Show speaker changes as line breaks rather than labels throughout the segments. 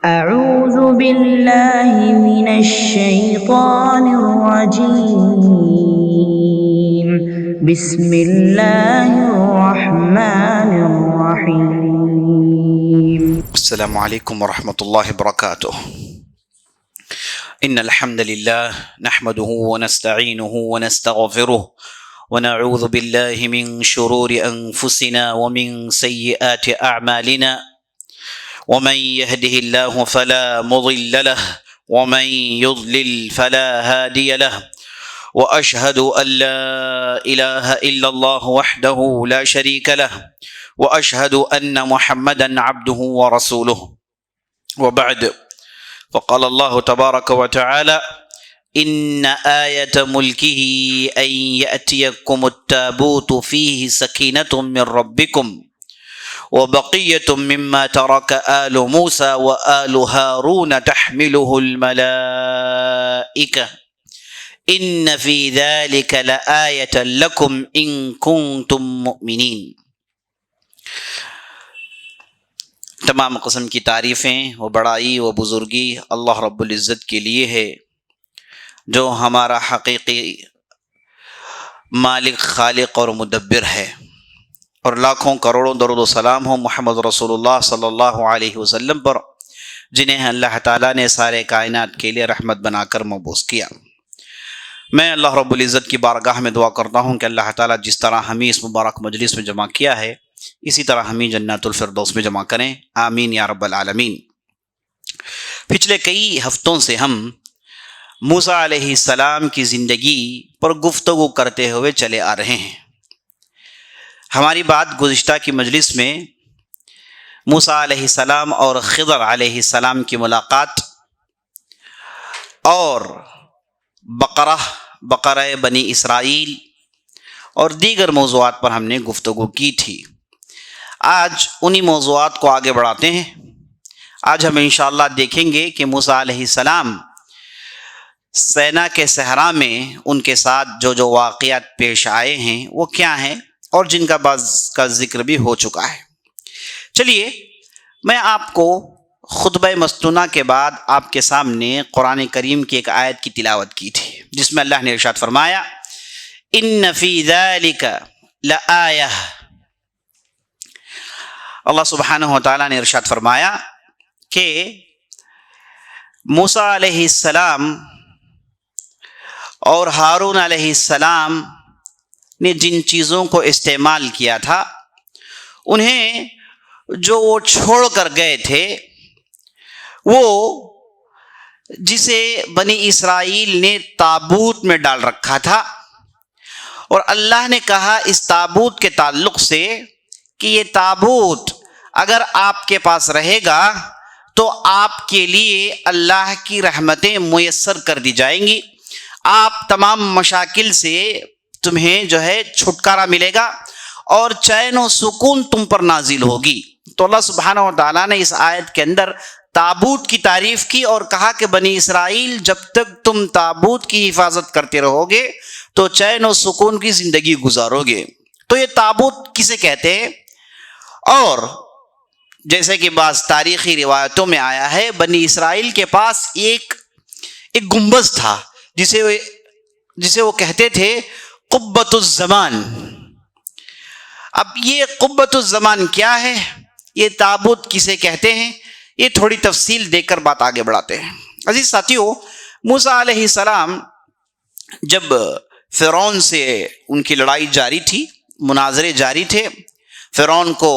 أعوذ بالله من الشيطان الرجيم بسم الله الرحمن الرحيم
السلام عليكم ورحمة الله وبركاته. إن الحمد لله نحمده ونستعينه ونستغفره ونعوذ بالله من شرور أنفسنا ومن سيئات أعمالنا، ومن يهده الله فلا مضل له ومن يضلل فلا هادي له، وأشهد أن لا إله إلا الله وحده لا شريك له، وأشهد أن محمدا عبده ورسوله. وبعد، فقال الله تبارك وتعالى: إن آية ملكه أن يأتيكم التابوت فيه سكينة من ربكم وبقية مما ترك آل موسى وآل هارون تحمله الملائكة إن في ذلك لآية لكم إن كنتم مؤمنين۔ تمام قسم کی تعریفیں و بڑائی و بزرگی اللہ رب العزت کے لیے ہے، جو ہمارا حقیقی مالک، خالق اور مدبر ہے، اور لاکھوں کروڑوں درود و سلام ہو محمد رسول اللہ صلی اللہ علیہ وسلم پر، جنہیں اللہ تعالیٰ نے سارے کائنات کے لیے رحمت بنا کر مبعوث کیا۔ میں اللہ رب العزت کی بارگاہ میں دعا کرتا ہوں کہ اللہ تعالیٰ جس طرح ہمیں اس مبارک مجلس میں جمع کیا ہے، اسی طرح ہمیں جنات الفردوس میں جمع کریں، آمین یا رب العالمین۔ پچھلے کئی ہفتوں سے ہم موسیٰ علیہ السلام کی زندگی پر گفتگو کرتے ہوئے چلے آ رہے ہیں۔ ہماری بات گزشتہ کی مجلس میں موسیٰ علیہ السلام اور خضر علیہ السلام کی ملاقات اور بقرہ بنی اسرائیل اور دیگر موضوعات پر ہم نے گفتگو کی تھی۔ آج انہی موضوعات کو آگے بڑھاتے ہیں۔ آج ہم انشاءاللہ دیکھیں گے کہ موسیٰ علیہ السلام سینا کے صحرا میں ان کے ساتھ جو واقعات پیش آئے ہیں وہ کیا ہیں، اور جن کا بعض کا ذکر بھی ہو چکا ہے۔ چلیے، میں آپ کو خطبہ مسنونہ کے بعد آپ کے سامنے قرآن کریم کی ایک آیت کی تلاوت کی تھی، جس میں اللہ نے ارشاد فرمایا: ان فی ذلک لآیہ۔ اللہ سبحانہ وتعالیٰ نے ارشاد فرمایا کہ موسیٰ علیہ السلام اور ہارون علیہ السلام نے جن چیزوں کو استعمال کیا تھا، انہیں جو وہ چھوڑ کر گئے تھے، وہ جسے بنی اسرائیل نے تابوت میں ڈال رکھا تھا، اور اللہ نے کہا اس تابوت کے تعلق سے کہ یہ تابوت اگر آپ کے پاس رہے گا تو آپ کے لیے اللہ کی رحمتیں میسر کر دی جائیں گی، آپ تمام مشاکل سے تمہیں جو ہے چھٹکارا ملے گا، اور چین و سکون تم پر نازل ہوگی۔ تو اللہ سبحانہ و تعالیٰ نے اس آیت کے اندر تابوت کی تعریف کی اور کہا کہ بنی اسرائیل، جب تک تم تابوت کی حفاظت کرتے رہو گے تو چین و سکون کی زندگی گزارو گے۔ تو یہ تابوت کسے کہتے ہیں؟ اور جیسے کہ بعض تاریخی روایتوں میں آیا ہے، بنی اسرائیل کے پاس ایک گنبد تھا جسے وہ کہتے تھے قبۃ الزمان۔ اب یہ قبۃ الزمان کیا ہے، یہ تابوت کسے کہتے ہیں، یہ تھوڑی تفصیل دے کر بات آگے بڑھاتے ہیں۔ عزیز ساتھیو، موسیٰ علیہ السلام جب فرعون سے ان کی لڑائی جاری تھی، مناظرے جاری تھے، فرعون کو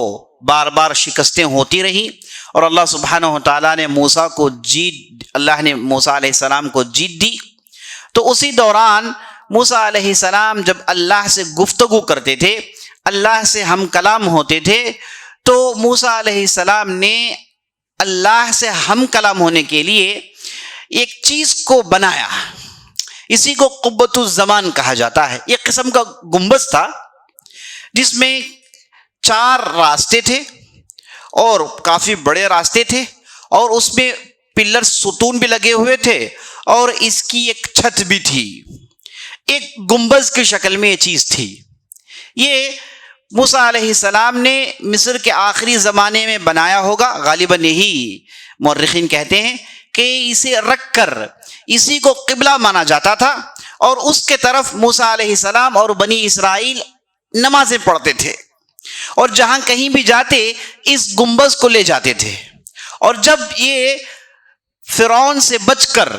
بار بار شکستیں ہوتی رہیں، اور اللہ سبحانہ وتعالیٰ نے موسیٰ علیہ السلام کو جیت دی۔ تو اسی دوران موسیٰ علیہ السلام جب اللہ سے گفتگو کرتے تھے، اللہ سے ہم کلام ہوتے تھے، تو موسیٰ علیہ السلام نے اللہ سے ہم کلام ہونے کے لیے ایک چیز کو بنایا، اسی کو قبۃ الزمان کہا جاتا ہے۔ ایک قسم کا گنبد تھا جس میں 4 راستے تھے، اور کافی بڑے راستے تھے، اور اس میں پلر ستون بھی لگے ہوئے تھے، اور اس کی ایک چھت بھی تھی، ایک گنبد کی شکل میں یہ چیز تھی۔ یہ موسیٰ علیہ السلام نے مصر کے آخری زمانے میں بنایا ہوگا، غالباً یہی مورخین کہتے ہیں کہ اسے رکھ کر اسی کو قبلہ مانا جاتا تھا، اور اس کے طرف موسیٰ علیہ السلام اور بنی اسرائیل نمازیں پڑھتے تھے، اور جہاں کہیں بھی جاتے اس گنبد کو لے جاتے تھے۔ اور جب یہ فرعون سے بچ کر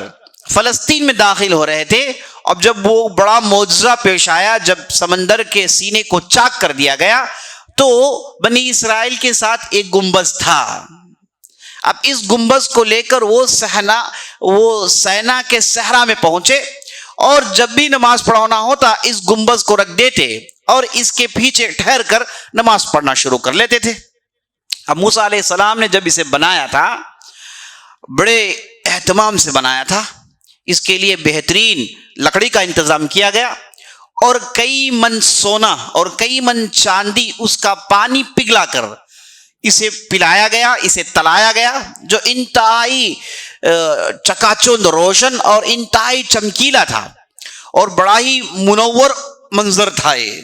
فلسطین میں داخل ہو رہے تھے، اب جب وہ بڑا معجزہ پیش آیا، جب سمندر کے سینے کو چاک کر دیا گیا، تو بنی اسرائیل کے ساتھ ایک گنبد تھا۔ اب اس گنبد کو لے کر وہ سینا کے صحرا میں پہنچے، اور جب بھی نماز پڑھانا ہوتا اس گنبد کو رکھ دیتے اور اس کے پیچھے ٹھہر کر نماز پڑھنا شروع کر لیتے تھے۔ اب موسیٰ علیہ السلام نے جب اسے بنایا تھا، بڑے اہتمام سے بنایا تھا، اس کے لیے بہترین لکڑی کا انتظام کیا گیا، اور کئی من سونا اور کئی من چاندی اس کا پانی پگھلا کر اسے پلایا گیا، اسے تلایا گیا، جو انتہائی چکا چوند روشن اور انتہائی چمکیلا تھا، اور بڑا ہی منور منظر تھا یہ۔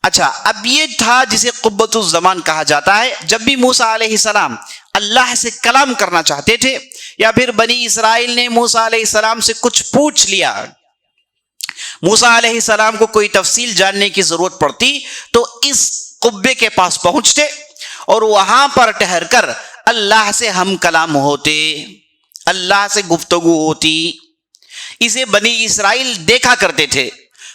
اچھا، اب یہ تھا جسے قبۃ الزمان کہا جاتا ہے۔ جب بھی موسیٰ علیہ السلام اللہ سے کلام کرنا چاہتے تھے، یا پھر بنی اسرائیل نے موسیٰ علیہ السلام سے کچھ پوچھ لیا، موسیٰ علیہ السلام کو کوئی تفصیل جاننے کی ضرورت پڑتی، تو اس قبے کے پاس پہنچتے اور وہاں پر ٹھہر کر اللہ سے ہم کلام ہوتے، اللہ سے گفتگو ہوتی۔ اسے بنی اسرائیل دیکھا کرتے تھے،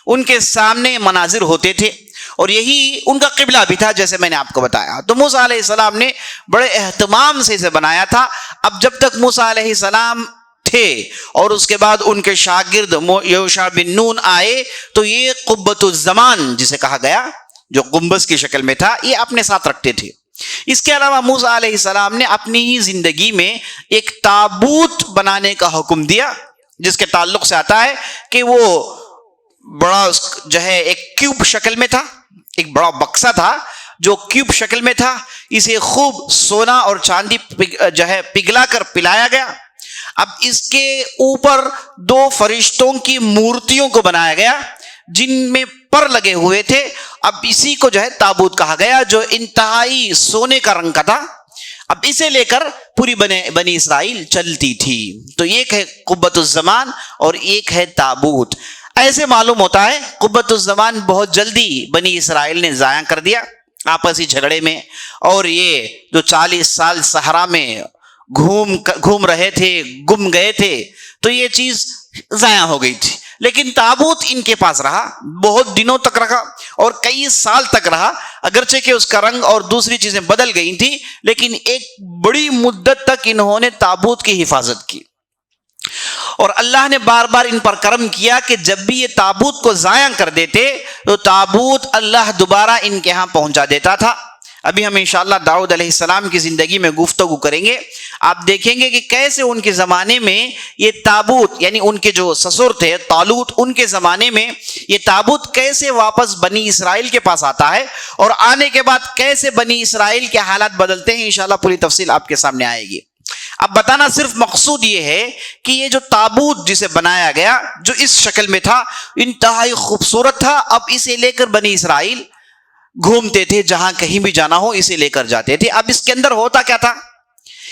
ان کے سامنے مناظر ہوتے تھے، اور یہی ان کا قبلہ بھی تھا، جیسے میں نے آپ کو بتایا۔ تو موسیٰ علیہ السلام نے بڑے اہتمام سے اسے بنایا تھا۔ اب جب تک موسیٰ علیہ السلام تھے اور اس کے بعد ان کے شاگرد یوشع بن نون آئے، تو یہ قبۃ الزمان جسے کہا گیا، جو گنبد کی شکل میں تھا، یہ اپنے ساتھ رکھتے تھے۔ اس کے علاوہ موسیٰ علیہ السلام نے اپنی ہی زندگی میں ایک تابوت بنانے کا حکم دیا، جس کے تعلق سے آتا ہے کہ وہ بڑا جو ہے ایک کیوب شکل میں تھا، ایک بڑا بکسا تھا جو کیوب شکل میں تھا، اسے خوب سونا اور چاندی جو ہے پگھلا کر پلایا گیا۔ اب اس کے اوپر 2 فرشتوں کی مورتیوں کو بنایا گیا جن میں پر لگے ہوئے تھے۔ اب اسی کو جو ہے تابوت کہا گیا، جو انتہائی سونے کا رنگ کا تھا۔ اب اسے لے کر پوری بنی اسرائیل چلتی تھی۔ تو ایک ہے قبۃ الزمان اور ایک ہے تابوت۔ ایسے معلوم ہوتا ہے قبۃ الزمان بہت جلدی بنی اسرائیل نے ضائع کر دیا آپسی جھگڑے میں، اور یہ جو 40 سال صحرا میں گھوم رہے تھے، گم گئے تھے، تو یہ چیز ضائع ہو گئی تھی۔ لیکن تابوت ان کے پاس رہا، بہت دنوں تک رہا اور کئی سال تک رہا، اگرچہ کہ اس کا رنگ اور دوسری چیزیں بدل گئی تھی، لیکن ایک بڑی مدت تک انہوں نے تابوت کی حفاظت کی۔ اور اللہ نے بار بار ان پر کرم کیا کہ جب بھی یہ تابوت کو ضائع کر دیتے تو تابوت اللہ دوبارہ ان کے ہاں پہنچا دیتا تھا۔ ابھی ہم انشاءاللہ داؤد علیہ السلام کی زندگی میں گفتگو کریں گے، آپ دیکھیں گے کہ کیسے ان کے زمانے میں یہ تابوت، یعنی ان کے جو سسر تھے طالوت، ان کے زمانے میں یہ تابوت کیسے واپس بنی اسرائیل کے پاس آتا ہے، اور آنے کے بعد کیسے بنی اسرائیل کے حالات بدلتے ہیں۔ انشاءاللہ پوری تفصیل آپ کے سامنے آئے گی۔ اب بتانا صرف مقصود یہ ہے کہ یہ جو تابوت جسے بنایا گیا، جو اس شکل میں تھا، انتہائی خوبصورت تھا۔ اب اسے لے کر بنی اسرائیل گھومتے تھے، جہاں کہیں بھی جانا ہو اسے لے کر جاتے تھے۔ اب اس کے اندر ہوتا کیا تھا؟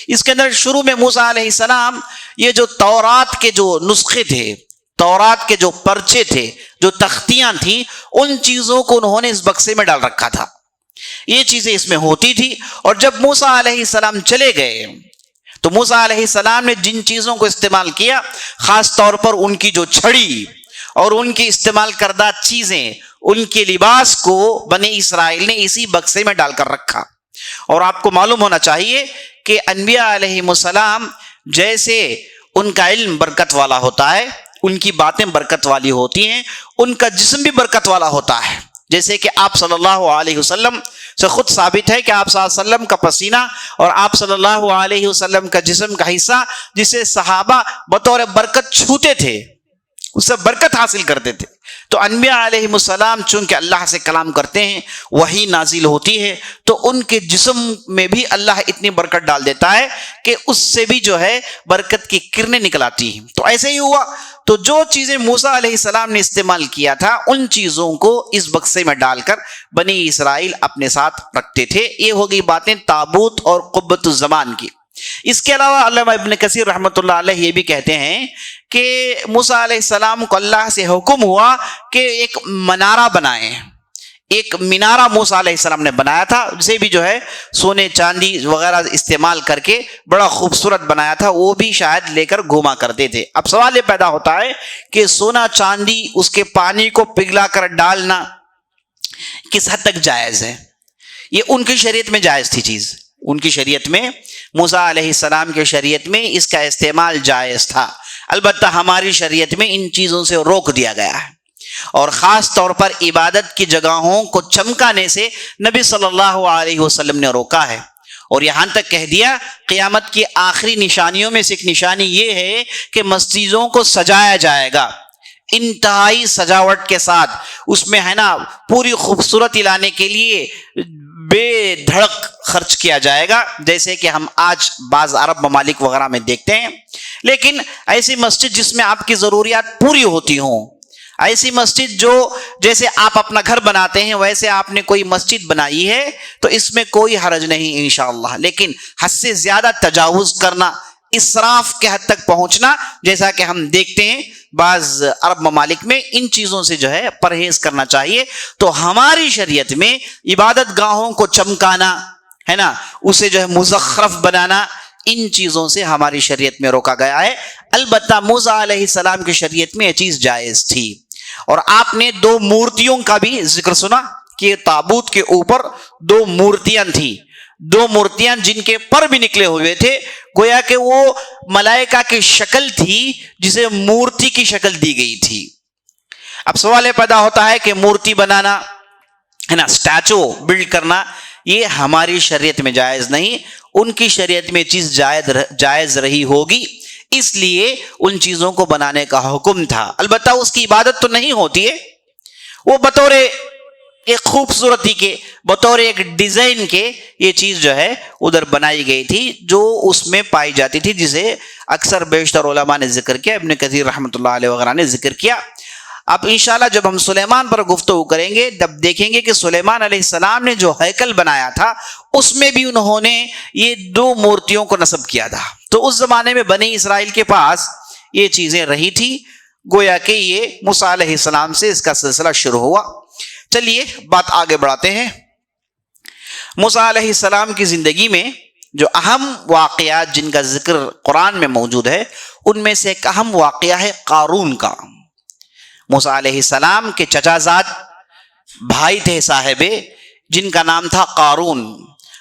اس کے اندر شروع میں موسیٰ علیہ السلام یہ جو تورات کے جو نسخے تھے، تورات کے جو پرچے تھے، جو تختیاں تھیں، ان چیزوں کو انہوں نے اس بکسے میں ڈال رکھا تھا۔ یہ چیزیں اس میں ہوتی تھی، اور جب موسیٰ علیہ السلام چلے گئے تو موسیٰ علیہ السلام نے جن چیزوں کو استعمال کیا، خاص طور پر ان کی جو چھڑی اور ان کی استعمال کردہ چیزیں، ان کے لباس کو بنی اسرائیل نے اسی بکسے میں ڈال کر رکھا۔ اور آپ کو معلوم ہونا چاہیے کہ انبیاء علیہ السلام جیسے ان کا علم برکت والا ہوتا ہے، ان کی باتیں برکت والی ہوتی ہیں، ان کا جسم بھی برکت والا ہوتا ہے۔ جیسے کہ آپ صلی اللہ علیہ وسلم سے خود ثابت ہے کہ آپ صلی اللہ علیہ وسلم کا پسینہ اور آپ صلی اللہ علیہ وسلم کا جسم کا حصہ جسے صحابہ بطور برکت چھوتے تھے، اس سے برکت حاصل کرتے تھے۔ تو انبیاء علیہ السلام چونکہ اللہ سے کلام کرتے ہیں، وحی نازل ہوتی ہے، تو ان کے جسم میں بھی اللہ اتنی برکت ڈال دیتا ہے کہ اس سے بھی جو ہے برکت کی کرنیں نکل آتی ہیں۔ تو ایسے ہی ہوا، تو جو چیزیں موسیٰ علیہ السلام نے استعمال کیا تھا، ان چیزوں کو اس بکسے میں ڈال کر بنی اسرائیل اپنے ساتھ رکھتے تھے۔ یہ ہوگی باتیں تابوت اور قبۃ الزمان کی۔ اس کے علاوہ علامہ ابن کثیر رحمۃ اللہ علیہ یہ بھی کہتے ہیں کہ موسیٰ علیہ السلام کو اللہ سے حکم ہوا کہ ایک منارہ بنائیں. ایک مینارہ موسیٰ علیہ السلام نے بنایا تھا، جسے بھی جو ہے سونے چاندی وغیرہ استعمال کر کے بڑا خوبصورت بنایا تھا، وہ بھی شاید لے کر گھوما کرتے تھے. اب سوال یہ پیدا ہوتا ہے کہ سونا چاندی اس کے پانی کو پگھلا کر ڈالنا کس حد تک جائز ہے؟ یہ ان کی شریعت میں جائز تھی چیز، ان کی شریعت میں، موسیٰ علیہ السلام کی شریعت میں اس کا استعمال جائز تھا. البتہ ہماری شریعت میں ان چیزوں سے روک دیا گیا ہے، اور خاص طور پر عبادت کی جگہوں کو چمکانے سے نبی صلی اللہ علیہ وسلم نے روکا ہے. اور یہاں تک کہہ دیا قیامت کی آخری نشانیوں میں سے ایک نشانی یہ ہے کہ مسجدوں کو سجایا جائے گا انتہائی سجاوٹ کے ساتھ، اس میں ہے نا پوری خوبصورتی لانے کے لیے بے دھڑک خرچ کیا جائے گا، جیسے کہ ہم آج بعض عرب ممالک وغیرہ میں دیکھتے ہیں. لیکن ایسی مسجد جس میں آپ کی ضروریات پوری ہوتی ہوں، ایسی مسجد جو جیسے آپ اپنا گھر بناتے ہیں ویسے آپ نے کوئی مسجد بنائی ہے تو اس میں کوئی حرج نہیں انشاءاللہ. لیکن حد سے زیادہ تجاوز کرنا، اسراف کے حد تک پہنچنا، جیسا کہ ہم دیکھتے ہیں بعض عرب ممالک میں، ان چیزوں سے جو ہے پرہیز کرنا چاہیے. تو ہماری شریعت میں عبادت گاہوں کو چمکانا ہے نا، اسے جو ہے مزخرف بنانا، ان چیزوں سے ہماری شریعت میں روکا گیا ہے. البتہ موسیٰ علیہ السلام کی شریعت میں یہ چیز جائز تھی. اور آپ نے 2 مورتیوں کا بھی ذکر سنا کہ تابوت کے اوپر 2 مورتیاں تھیں، 2 مورتیاں جن کے پر بھی نکلے ہوئے تھے، گویا کہ وہ ملائکہ کی شکل تھی جسے مورتی کی شکل دی گئی تھی. اب سوال یہ پیدا ہوتا ہے کہ مورتی بنانا ہے نا، سٹیچو بلڈ کرنا، یہ ہماری شریعت میں جائز نہیں. ان کی شریعت میں چیز جائز رہی ہوگی، اس لیے ان چیزوں کو بنانے کا حکم تھا. البتہ اس کی عبادت تو نہیں ہوتی ہے، وہ بطور ایک خوبصورتی کے، بطور ایک ڈیزائن کے یہ چیز جو ہے ادھر بنائی گئی تھی جو اس میں پائی جاتی تھی، جسے اکثر بیشتر علماء نے ذکر کیا، ابن کثیر رحمۃ اللہ علیہ وغیرہ نے ذکر کیا. اب انشاءاللہ جب ہم سلیمان پر گفتگو کریں گے تب دیکھیں گے کہ سلیمان علیہ السلام نے جو ہیکل بنایا تھا اس میں بھی انہوں نے یہ 2 مورتیوں کو نصب کیا تھا. تو اس زمانے میں بنی اسرائیل کے پاس یہ چیزیں رہی تھی، گویا کہ یہ موسیٰ علیہ السلام سے اس کا سلسلہ شروع ہوا. چلیے بات آگے بڑھاتے ہیں. موسیٰ علیہ السلام کی زندگی میں جو اہم واقعات جن کا ذکر قرآن میں موجود ہے، ان میں سے ایک اہم واقعہ ہے قارون کا. موسیٰ علیہ السلام کے چچا زاد بھائی تھے صاحب، جن کا نام تھا قارون.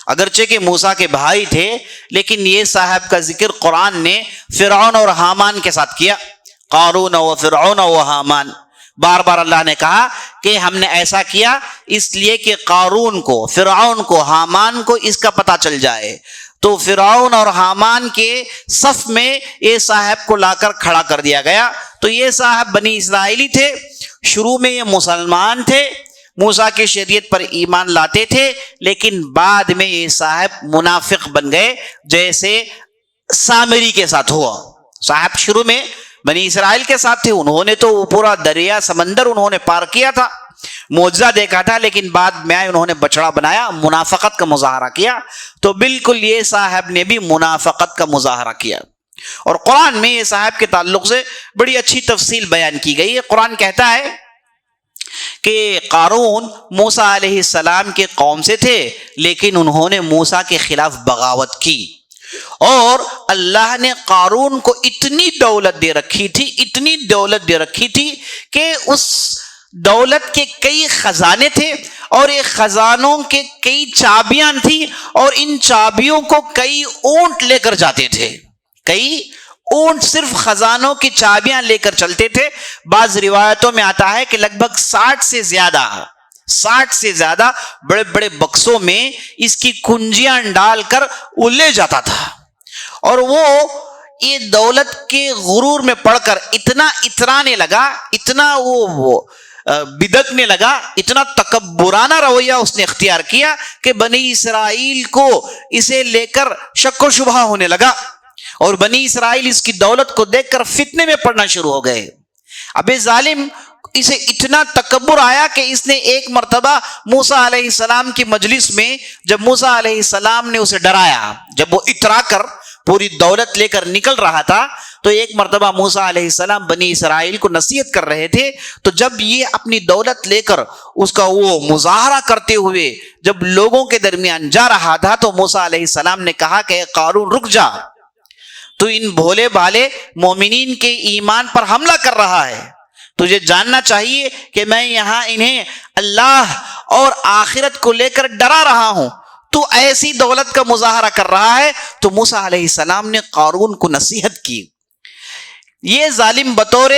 اگرچہ کہ موسیٰ کے بھائی تھے لیکن یہ صاحب کا ذکر قرآن نے فرعون اور حامان کے ساتھ کیا. قارون و فرعون و حامان، بار بار اللہ نے کہا کہ ہم نے ایسا کیا اس لیے کہ قارون کو، فرعون کو، حامان کو اس کا پتہ چل جائے. تو فرعون اور حامان کے صف میں یہ صاحب کو لا کر کھڑا کر دیا گیا. تو یہ صاحب بنی اسرائیلی تھے، شروع میں یہ مسلمان تھے، موسیٰ کی شریعت پر ایمان لاتے تھے، لیکن بعد میں یہ صاحب منافق بن گئے، جیسے سامری کے ساتھ ہوا. صاحب شروع میں بنی اسرائیل کے ساتھ تھے، انہوں نے تو پورا دریا سمندر انہوں نے پار کیا تھا، معجزہ دیکھا تھا، لیکن بعد میں انہوں نے بچڑا بنایا، منافقت کا مظاہرہ کیا. تو بالکل یہ صاحب نے بھی منافقت کا مظاہرہ کیا. اور قرآن میں یہ صاحب کے تعلق سے بڑی اچھی تفصیل بیان کی گئی ہے. قرآن کہتا ہے کہ قارون موسیٰ علیہ السلام کے قوم سے تھے، لیکن انہوں نے موسیٰ کے خلاف بغاوت کی، اور اللہ نے قارون کو اتنی دولت دے رکھی تھی، اتنی دولت دے رکھی تھی کہ اس دولت کے کئی خزانے تھے، اور یہ خزانوں کے کئی چابیاں تھیں، اور ان چابیوں کو کئی اونٹ لے کر جاتے تھے. کئی اونٹ صرف خزانوں کی چابیاں لے کر چلتے تھے. بعض روایتوں میں آتا ہے کہ لگ بھگ 60 سے زیادہ بڑے بڑے بکسوں میں اس کی کنجیاں ڈال کر وہ لے جاتا تھا. اور وہ یہ دولت کے غرور میں پڑھ کر اتنا اترانے لگا، اتنا وہ بدکنے لگا، اتنا تکبرانہ رویہ اس نے اختیار کیا کہ بنی اسرائیل کو اسے لے کر شک و شبہ ہونے لگا، اور بنی اسرائیل اس کی دولت کو دیکھ کر فتنے میں پڑنا شروع ہو گئے. اب ظالم اسے اتنا تکبر آیا کہ اس نے ایک مرتبہ موسیٰ علیہ السلام کی مجلس میں جب موسیٰ علیہ السلام نے اسے ڈرایا، جب وہ اترا کر پوری دولت لے کر نکل رہا تھا تو ایک مرتبہ موسیٰ علیہ السلام بنی اسرائیل کو نصیحت کر رہے تھے. تو جب یہ اپنی دولت لے کر اس کا وہ مظاہرہ کرتے ہوئے جب لوگوں کے درمیان جا رہا تھا تو موسیٰ علیہ السلام نے کہا کہ قارون رک جا, تو ان بھولے بھالے مومنین کے ایمان پر حملہ کر رہا ہے. تجھے جاننا چاہیے کہ میں یہاں انہیں اللہ اور آخرت کو لے کر ڈرا رہا ہوں, تو ایسی دولت کا مظاہرہ کر رہا ہے. تو موسیٰ علیہ السلام نے قارون کو نصیحت کی. یہ ظالم بطور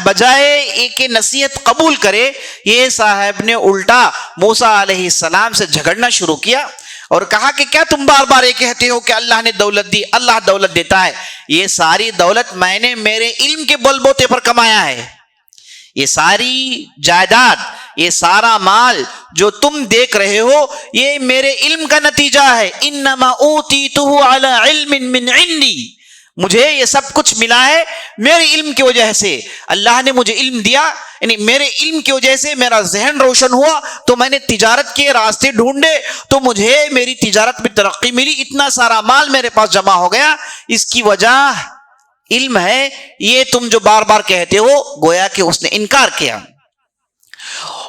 بجائے کہ نصیحت قبول کرے, یہ صاحب نے الٹا موسیٰ علیہ السلام سے جھگڑنا شروع کیا اور کہا کہ کیا تم بار بار یہ کہتے ہو کہ اللہ نے دولت دی, اللہ دولت دیتا ہے. یہ ساری دولت میں نے میرے علم کے بل بوتے پر کمایا ہے. یہ ساری جائیداد, یہ سارا مال جو تم دیکھ رہے ہو یہ میرے علم کا نتیجہ ہے. انما اوتیتہ علی علم من عندی, مجھے یہ سب کچھ ملا ہے میرے علم کی وجہ سے. اللہ نے مجھے علم دیا, یعنی میرے علم کی وجہ سے میرا ذہن روشن ہوا تو میں نے تجارت کے راستے ڈھونڈے تو مجھے میری تجارت میں ترقی ملی, اتنا سارا مال میرے پاس جمع ہو گیا. اس کی وجہ علم ہے. یہ تم جو بار بار کہتے ہو, گویا کہ اس نے انکار کیا.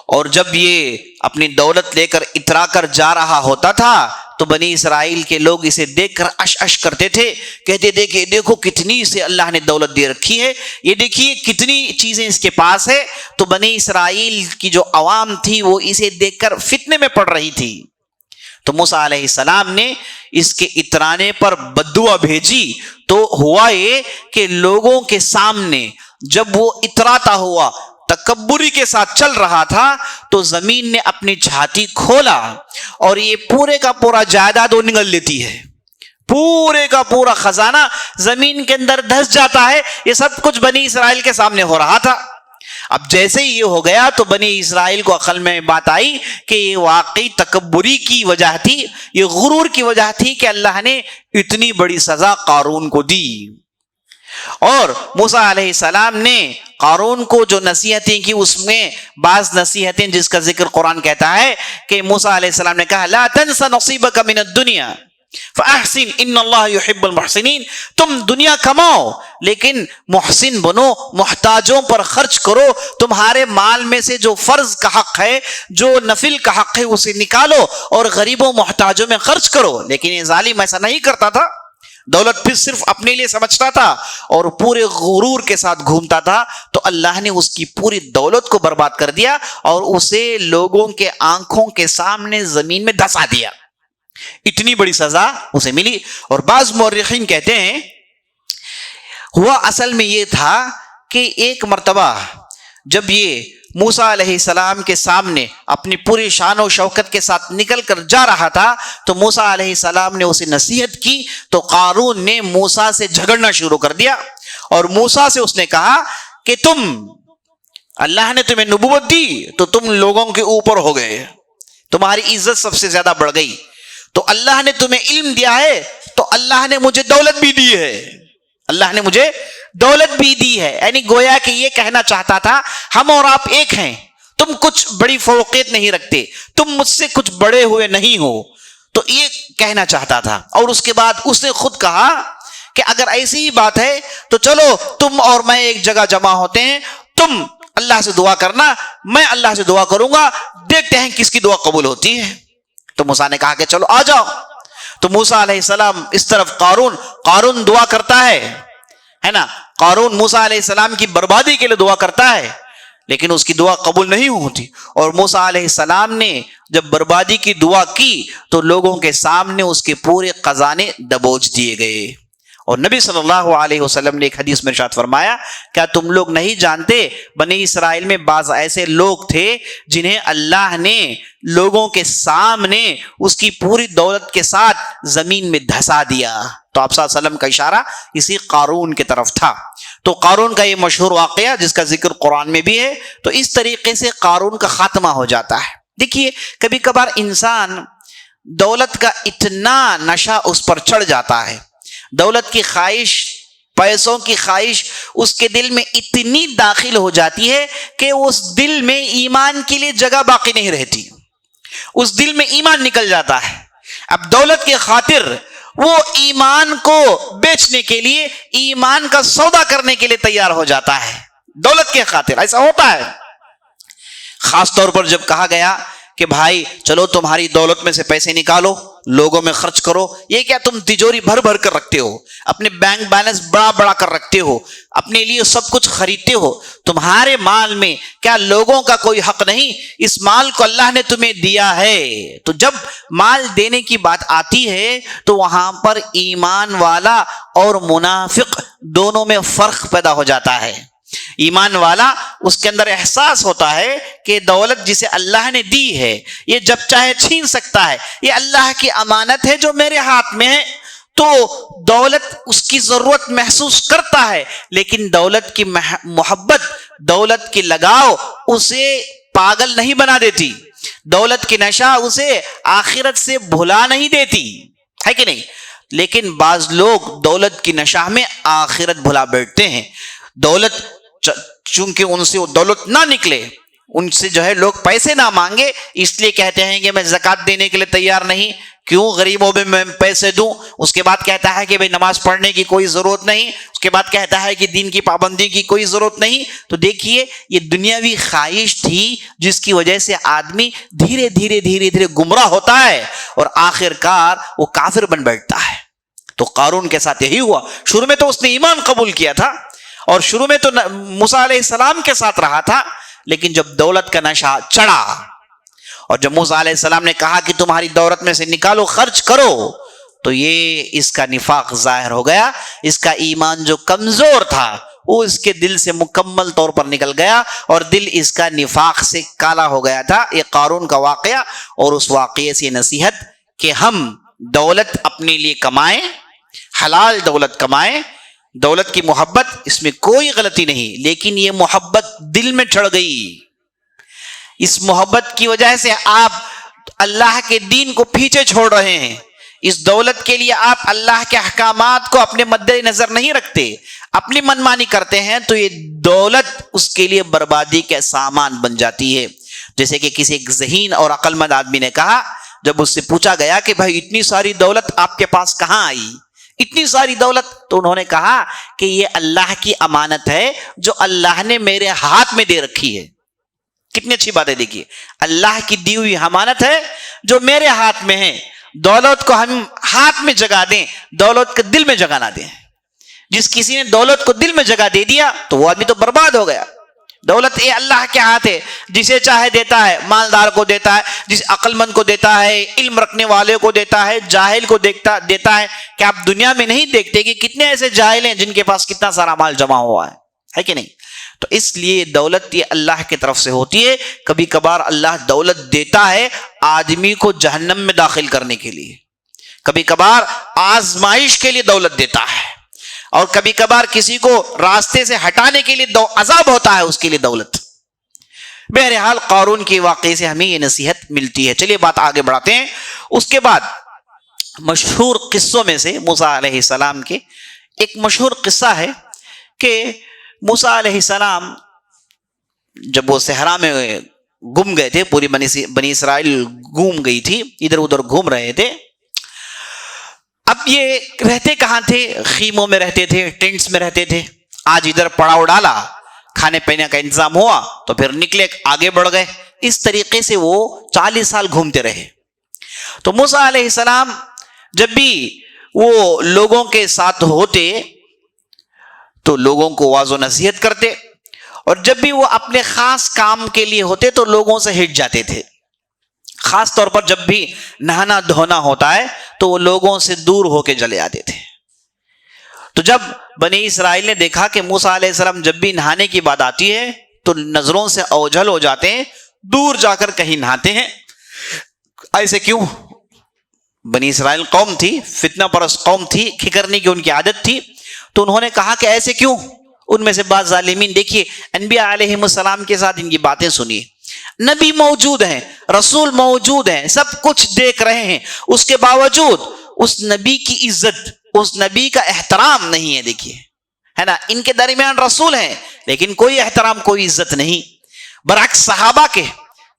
اور جب یہ اپنی دولت لے کر اترا کر جا رہا ہوتا تھا تو بنی اسرائیل کے لوگ اسے دیکھ کر اش اش کرتے تھے, کہتے تھے کہ دیکھو کتنی سے اللہ نے دولت دے رکھی ہے, یہ دیکھیے کتنی چیزیں اس کے پاس ہے. تو بنی اسرائیل کی جو عوام تھی وہ اسے دیکھ کر فتنے میں پڑ رہی تھی. تو موسیٰ علیہ السلام نے اس کے اترانے پر بددعا بھیجی. تو ہوا یہ کہ لوگوں کے سامنے جب وہ اتراتا ہوا تکبری کے ساتھ چل رہا تھا تو زمین نے اپنی چھاتی کھولا اور یہ پورے کا پورا جائیداد وہ نگل لیتی ہے. پورے کا پورا خزانہ زمین کے اندر دھس جاتا ہے. یہ سب کچھ بنی اسرائیل کے سامنے ہو رہا تھا. اب جیسے ہی یہ ہو گیا تو بنی اسرائیل کو عقل میں بات آئی کہ یہ واقعی تکبری کی وجہ تھی, یہ غرور کی وجہ تھی کہ اللہ نے اتنی بڑی سزا قارون کو دی. اور موسیٰ علیہ السلام نے قارون کو جو نصیحتیں کی اس میں بعض نصیحتیں جس کا ذکر قرآن کہتا ہے کہ موسیٰ علیہ السلام نے کہا لا تنس نصیبک من الدنیا فاحسن ان اللہ یحب المحسنین, تم دنیا کماؤ لیکن محسن بنو, محتاجوں پر خرچ کرو. تمہارے مال میں سے جو فرض کا حق ہے, جو نفل کا حق ہے اسے نکالو اور غریبوں محتاجوں میں خرچ کرو. لیکن یہ ظالم ایسا نہیں کرتا تھا, دولت پھر صرف اپنے لیے سمجھتا تھا اور پورے غرور کے ساتھ گھومتا تھا. تو اللہ نے اس کی پوری دولت کو برباد کر دیا اور اسے لوگوں کے آنکھوں کے سامنے زمین میں دھسا دیا. اتنی بڑی سزا اسے ملی. اور بعض مورخین کہتے ہیں ہوا اصل میں یہ تھا کہ ایک مرتبہ جب یہ موسیٰ علیہ السلام کے سامنے اپنی پوری شان و شوکت کے ساتھ نکل کر جا رہا تھا تو موسیٰ علیہ السلام نے اسے نصیحت کی تو قارون نے موسیٰ سے جھگڑنا شروع کر دیا. اور موسیٰ سے اس نے کہا کہ اللہ نے تمہیں نبوت دی تو تم لوگوں کے اوپر ہو گئے, تمہاری عزت سب سے زیادہ بڑھ گئی. تو اللہ نے تمہیں علم دیا ہے تو اللہ نے مجھے دولت بھی دی ہے, اللہ نے مجھے دولت بھی دی ہے. یعنی گویا کہ یہ کہنا چاہتا تھا ہم اور آپ ایک ہیں, تم کچھ بڑی فوقیت نہیں رکھتے, تم مجھ سے کچھ بڑے ہوئے نہیں ہو. تو یہ کہنا چاہتا تھا. اور اس کے بعد اس نے خود کہا کہ اگر ایسی ہی بات ہے تو چلو تم اور میں ایک جگہ جمع ہوتے ہیں, تم اللہ سے دعا کرنا, میں اللہ سے دعا کروں گا, دیکھتے ہیں کس کی دعا قبول ہوتی ہے. تو موسیٰ نے کہا کہ چلو آ جاؤ. تو موسیٰ علیہ السلام اس طرف قارون دعا کرتا ہے نا, قارون موسیٰ علیہ السلام کی بربادی کے لیے دعا کرتا ہے لیکن اس کی دعا قبول نہیں ہوتی. اور موسیٰ علیہ السلام نے جب بربادی کی دعا کی تو لوگوں کے سامنے اس کے پورے خزانے دبوچ دیے گئے. اور نبی صلی اللہ علیہ وسلم نے ایک حدیث میں ارشاد فرمایا کیا تم لوگ نہیں جانتے بنی اسرائیل میں بعض ایسے لوگ تھے جنہیں اللہ نے لوگوں کے سامنے اس کی پوری دولت کے ساتھ زمین میں دھسا دیا. تو آپ صلی اللہ علیہ وسلم کا اشارہ اسی قارون کی طرف تھا. تو قارون کا یہ مشہور واقعہ جس کا ذکر قرآن میں بھی ہے, تو اس طریقے سے قارون کا خاتمہ ہو جاتا ہے. دیکھیے کبھی کبھار انسان دولت کا اتنا نشہ اس پر چڑھ جاتا ہے, دولت کی خواہش, پیسوں کی خواہش اس کے دل میں اتنی داخل ہو جاتی ہے کہ اس دل میں ایمان کے لیے جگہ باقی نہیں رہتی, اس دل میں ایمان نکل جاتا ہے. اب دولت کے خاطر وہ ایمان کو بیچنے کے لیے، ایمان کا سودا کرنے کے لیے تیار ہو جاتا ہے دولت کے خاطر. ایسا ہوتا ہے. خاص طور پر جب کہا گیا کہ بھائی چلو تمہاری دولت میں سے پیسے نکالو، لوگوں میں خرچ کرو. یہ کیا تم تجوری بھر بھر کر رکھتے ہو، اپنے بینک بیلنس بڑا بڑا کر رکھتے ہو، اپنے لیے سب کچھ خریدتے ہو؟ تمہارے مال میں کیا لوگوں کا کوئی حق نہیں؟ اس مال کو اللہ نے تمہیں دیا ہے. تو جب مال دینے کی بات آتی ہے تو وہاں پر ایمان والا اور منافق دونوں میں فرق پیدا ہو جاتا ہے. ایمان والا، اس کے اندر احساس ہوتا ہے کہ دولت جسے اللہ نے دی ہے یہ جب چاہے چھین سکتا ہے، یہ اللہ کی امانت ہے جو میرے ہاتھ میں ہے. تو دولت اس کی ضرورت محسوس کرتا ہے، لیکن دولت کی محبت، دولت کی لگاؤ اسے پاگل نہیں بنا دیتی. دولت کی نشہ اسے آخرت سے بھلا نہیں دیتی، ہے کہ نہیں؟ لیکن بعض لوگ دولت کی نشہ میں آخرت بھلا بیٹھتے ہیں. دولت چونکہ ان سے وہ دولت نہ نکلے، ان سے جو ہے لوگ پیسے نہ مانگے، اس لیے کہتے ہیں کہ میں زکوٰۃ دینے کے لیے تیار نہیں. کیوں غریبوں میں پیسے دوں؟ اس کے بعد کہتا ہے کہ بھئی نماز پڑھنے کی کوئی ضرورت نہیں، اس کے بعد کہتا ہے کہ دین کی پابندی کی کوئی ضرورت نہیں. تو دیکھیے یہ دنیاوی خواہش تھی جس کی وجہ سے آدمی دھیرے دھیرے گمراہ ہوتا ہے اور آخر کار وہ کافر بن بیٹھتا ہے. تو قارون کے ساتھ یہی ہوا. شروع میں تو اس نے ایمان قبول کیا تھا اور شروع میں تو موسیٰ علیہ السلام کے ساتھ رہا تھا، لیکن جب دولت کا نشہ چڑھا اور جب موسیٰ علیہ السلام نے کہا کہ تمہاری دولت میں سے نکالو، خرچ کرو، تو یہ اس کا نفاق ظاہر ہو گیا. اس کا ایمان جو کمزور تھا وہ اس کے دل سے مکمل طور پر نکل گیا اور دل اس کا نفاق سے کالا ہو گیا تھا. یہ قارون کا واقعہ، اور اس واقعے سے نصیحت کہ ہم دولت اپنے لیے کمائیں، حلال دولت کمائیں. دولت کی محبت اس میں کوئی غلطی نہیں، لیکن یہ محبت دل میں چڑھ گئی. اس محبت کی وجہ سے آپ اللہ کے دین کو پیچھے چھوڑ رہے ہیں. اس دولت کے لیے آپ اللہ کے احکامات کو اپنے مد نظر نہیں رکھتے، اپنی منمانی کرتے ہیں، تو یہ دولت اس کے لیے بربادی کا سامان بن جاتی ہے. جیسے کہ کسی ایک ذہین اور عقل مند آدمی نے کہا، جب اس سے پوچھا گیا کہ بھائی اتنی ساری دولت آپ کے پاس کہاں آئی، اتنی ساری دولت؟ تو انہوں نے کہا کہ یہ اللہ کی امانت ہے جو اللہ نے میرے ہاتھ میں دے رکھی ہے. کتنی اچھی بات ہے. دیکھیے اللہ کی دی ہوئی امانت ہے جو میرے ہاتھ میں ہے. دولت کو ہم ہاتھ میں جگہ دیں، دولت کو دل میں جگہ نہ دیں. جس کسی نے دولت کو دل میں جگہ دے دیا تو وہ آدمی تو برباد ہو گیا. دولت یہ اللہ کے ہاتھ ہے، جسے چاہے دیتا ہے. مالدار کو دیتا ہے، جس عقل مند کو دیتا ہے، علم رکھنے والے کو دیتا ہے، جاہل کو دیتا ہے. کہ آپ دنیا میں نہیں دیکھتے کہ کتنے ایسے جاہل ہیں جن کے پاس کتنا سارا مال جمع ہوا ہے کہ نہیں؟ تو اس لیے دولت یہ اللہ کی طرف سے ہوتی ہے. کبھی کبھار اللہ دولت دیتا ہے آدمی کو جہنم میں داخل کرنے کے لیے، کبھی کبھار آزمائش کے لیے دولت دیتا ہے، اور کبھی کبھار کسی کو راستے سے ہٹانے کے لیے عذاب ہوتا ہے اس کے لیے دولت. بہرحال قارون کے واقعے سے ہمیں یہ نصیحت ملتی ہے. چلیے بات آگے بڑھاتے ہیں. اس کے بعد مشہور قصوں میں سے موسیٰ علیہ السلام کے ایک مشہور قصہ ہے کہ موسیٰ علیہ السلام جب وہ صحرا میں گم گئے تھے، پوری بنی اسرائیل گم گئی تھی، ادھر ادھر گھوم رہے تھے. اب یہ رہتے کہاں تھے؟ خیموں میں رہتے تھے، ٹینٹس میں رہتے تھے. آج ادھر پڑاؤ ڈالا، کھانے پینے کا انتظام ہوا تو پھر نکلے، آگے بڑھ گئے. اس طریقے سے وہ 40 سال گھومتے رہے. تو موسیٰ علیہ السلام جب بھی وہ لوگوں کے ساتھ ہوتے تو لوگوں کو واضح و نصیحت کرتے، اور جب بھی وہ اپنے خاص کام کے لیے ہوتے تو لوگوں سے ہٹ جاتے تھے. خاص طور پر جب بھی نہانا دھونا ہوتا ہے تو وہ لوگوں سے دور ہو کے چلے آتے تھے. تو جب بنی اسرائیل نے دیکھا کہ موسیٰ علیہ السلام جب بھی نہانے کی بات آتی ہے تو نظروں سے اوجھل ہو جاتے ہیں، دور جا کر کہیں نہاتے ہیں. ایسے کیوں؟ بنی اسرائیل قوم تھی، فتنہ پرست قوم تھی، کھکرنے کی ان کی عادت تھی. تو انہوں نے کہا کہ ایسے کیوں؟ ان میں سے بعض ظالمین، دیکھیے انبیاء علیہ السلام کے ساتھ ان کی باتیں سنیے. نبی موجود ہیں، رسول موجود ہیں، سب کچھ دیکھ رہے ہیں، اس کے باوجود اس نبی کی عزت، اس نبی کا احترام نہیں ہے. دیکھیے ہے نا، ان کے درمیان رسول ہیں لیکن کوئی احترام، کوئی عزت نہیں. برعکس صحابہ کے،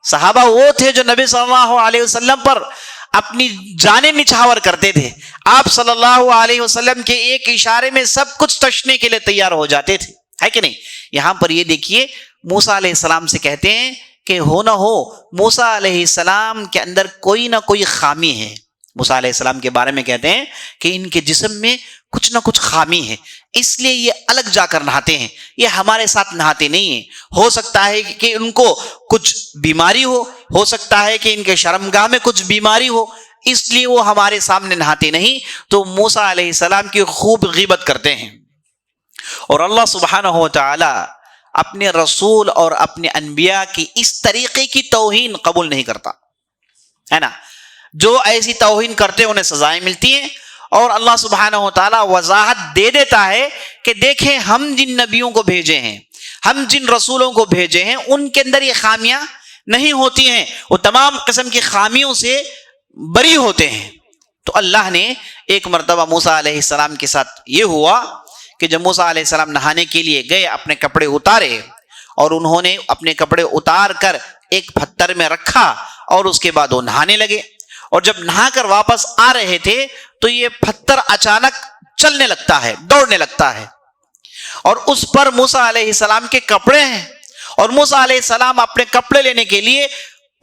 صحابہ وہ تھے جو نبی صلی اللہ علیہ وسلم پر اپنی جانیں نچھاور کرتے تھے. آپ صلی اللہ علیہ وسلم کے ایک اشارے میں سب کچھ تشنے کے لیے تیار ہو جاتے تھے, ہے کہ نہیں؟ یہاں پر یہ دیکھیے موسیٰ علیہ السلام سے کہتے ہیں کہ ہو نہ ہو موسیٰ علیہ السلام کے اندر کوئی نہ کوئی خامی ہے. موسیٰ علیہ السلام کے بارے میں کہتے ہیں کہ ان کے جسم میں کچھ نہ کچھ خامی ہے, اس لیے یہ الگ جا کر نہاتے ہیں, یہ ہمارے ساتھ نہاتے نہیں ہیں. ہو سکتا ہے کہ ان کو کچھ بیماری ہو سکتا ہے کہ ان کے شرمگاہ میں کچھ بیماری ہو, اس لیے وہ ہمارے سامنے نہاتے نہیں. تو موسیٰ علیہ السلام کی خوب غیبت کرتے ہیں. اور اللہ سبحانہ و تعالی اپنے رسول اور اپنے انبیاء کی اس طریقے کی توہین قبول نہیں کرتا, ہے نا. جو ایسی توہین کرتے انہیں سزائیں ملتی ہیں, اور اللہ سبحانہ و تعالیٰ وضاحت دے دیتا ہے کہ دیکھیں ہم جن نبیوں کو بھیجے ہیں, ہم جن رسولوں کو بھیجے ہیں, ان کے اندر یہ خامیاں نہیں ہوتی ہیں, وہ تمام قسم کی خامیوں سے بری ہوتے ہیں. تو اللہ نے ایک مرتبہ موسیٰ علیہ السلام کے ساتھ یہ ہوا کہ جب موسیٰ علیہ السلام نہانے کے لیے گئے, اپنے کپڑے اتارے, اور انہوں نے اپنے کپڑے اتار کر ایک پتھر میں رکھا, اور اس کے بعد وہ نہانے لگے. اور جب نہا کر واپس آ رہے تھے تو یہ پتھر اچانک چلنے لگتا ہے, دوڑنے لگتا ہے, اور اس پر موسیٰ علیہ السلام کے کپڑے ہیں, اور موسیٰ علیہ السلام اپنے کپڑے لینے کے لیے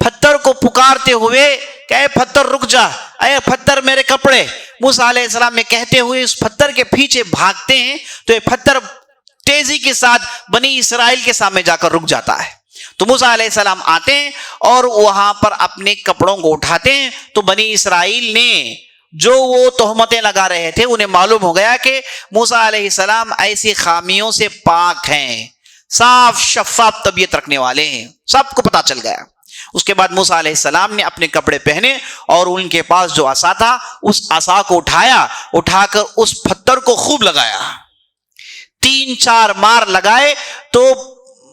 پتھر کو پکارتے ہوئے کہ اے پتھر رک جا, اے پتھر میرے کپڑے. موسیٰ علیہ السلام میں کہتے ہوئے اس پتھر کے پیچھے بھاگتے ہیں تو یہ پتھر تیزی کے ساتھ بنی اسرائیل کے سامنے جا کر رک جاتا ہے. تو موسیٰ علیہ السلام آتے ہیں اور وہاں پر اپنے کپڑوں کو اٹھاتے ہیں, تو بنی اسرائیل نے جو وہ تہمتیں لگا رہے تھے انہیں معلوم ہو گیا کہ موسیٰ علیہ السلام ایسی خامیوں سے پاک ہیں, صاف شفاف طبیعت رکھنے والے ہیں, سب کو پتا چل گیا. اس کے بعد موسیٰ علیہ السلام نے اپنے کپڑے پہنے اور ان کے پاس جو عصا تھا اس عصا کو اٹھا کر اس پتھر کو خوب لگایا, 3-4 مار لگائے. تو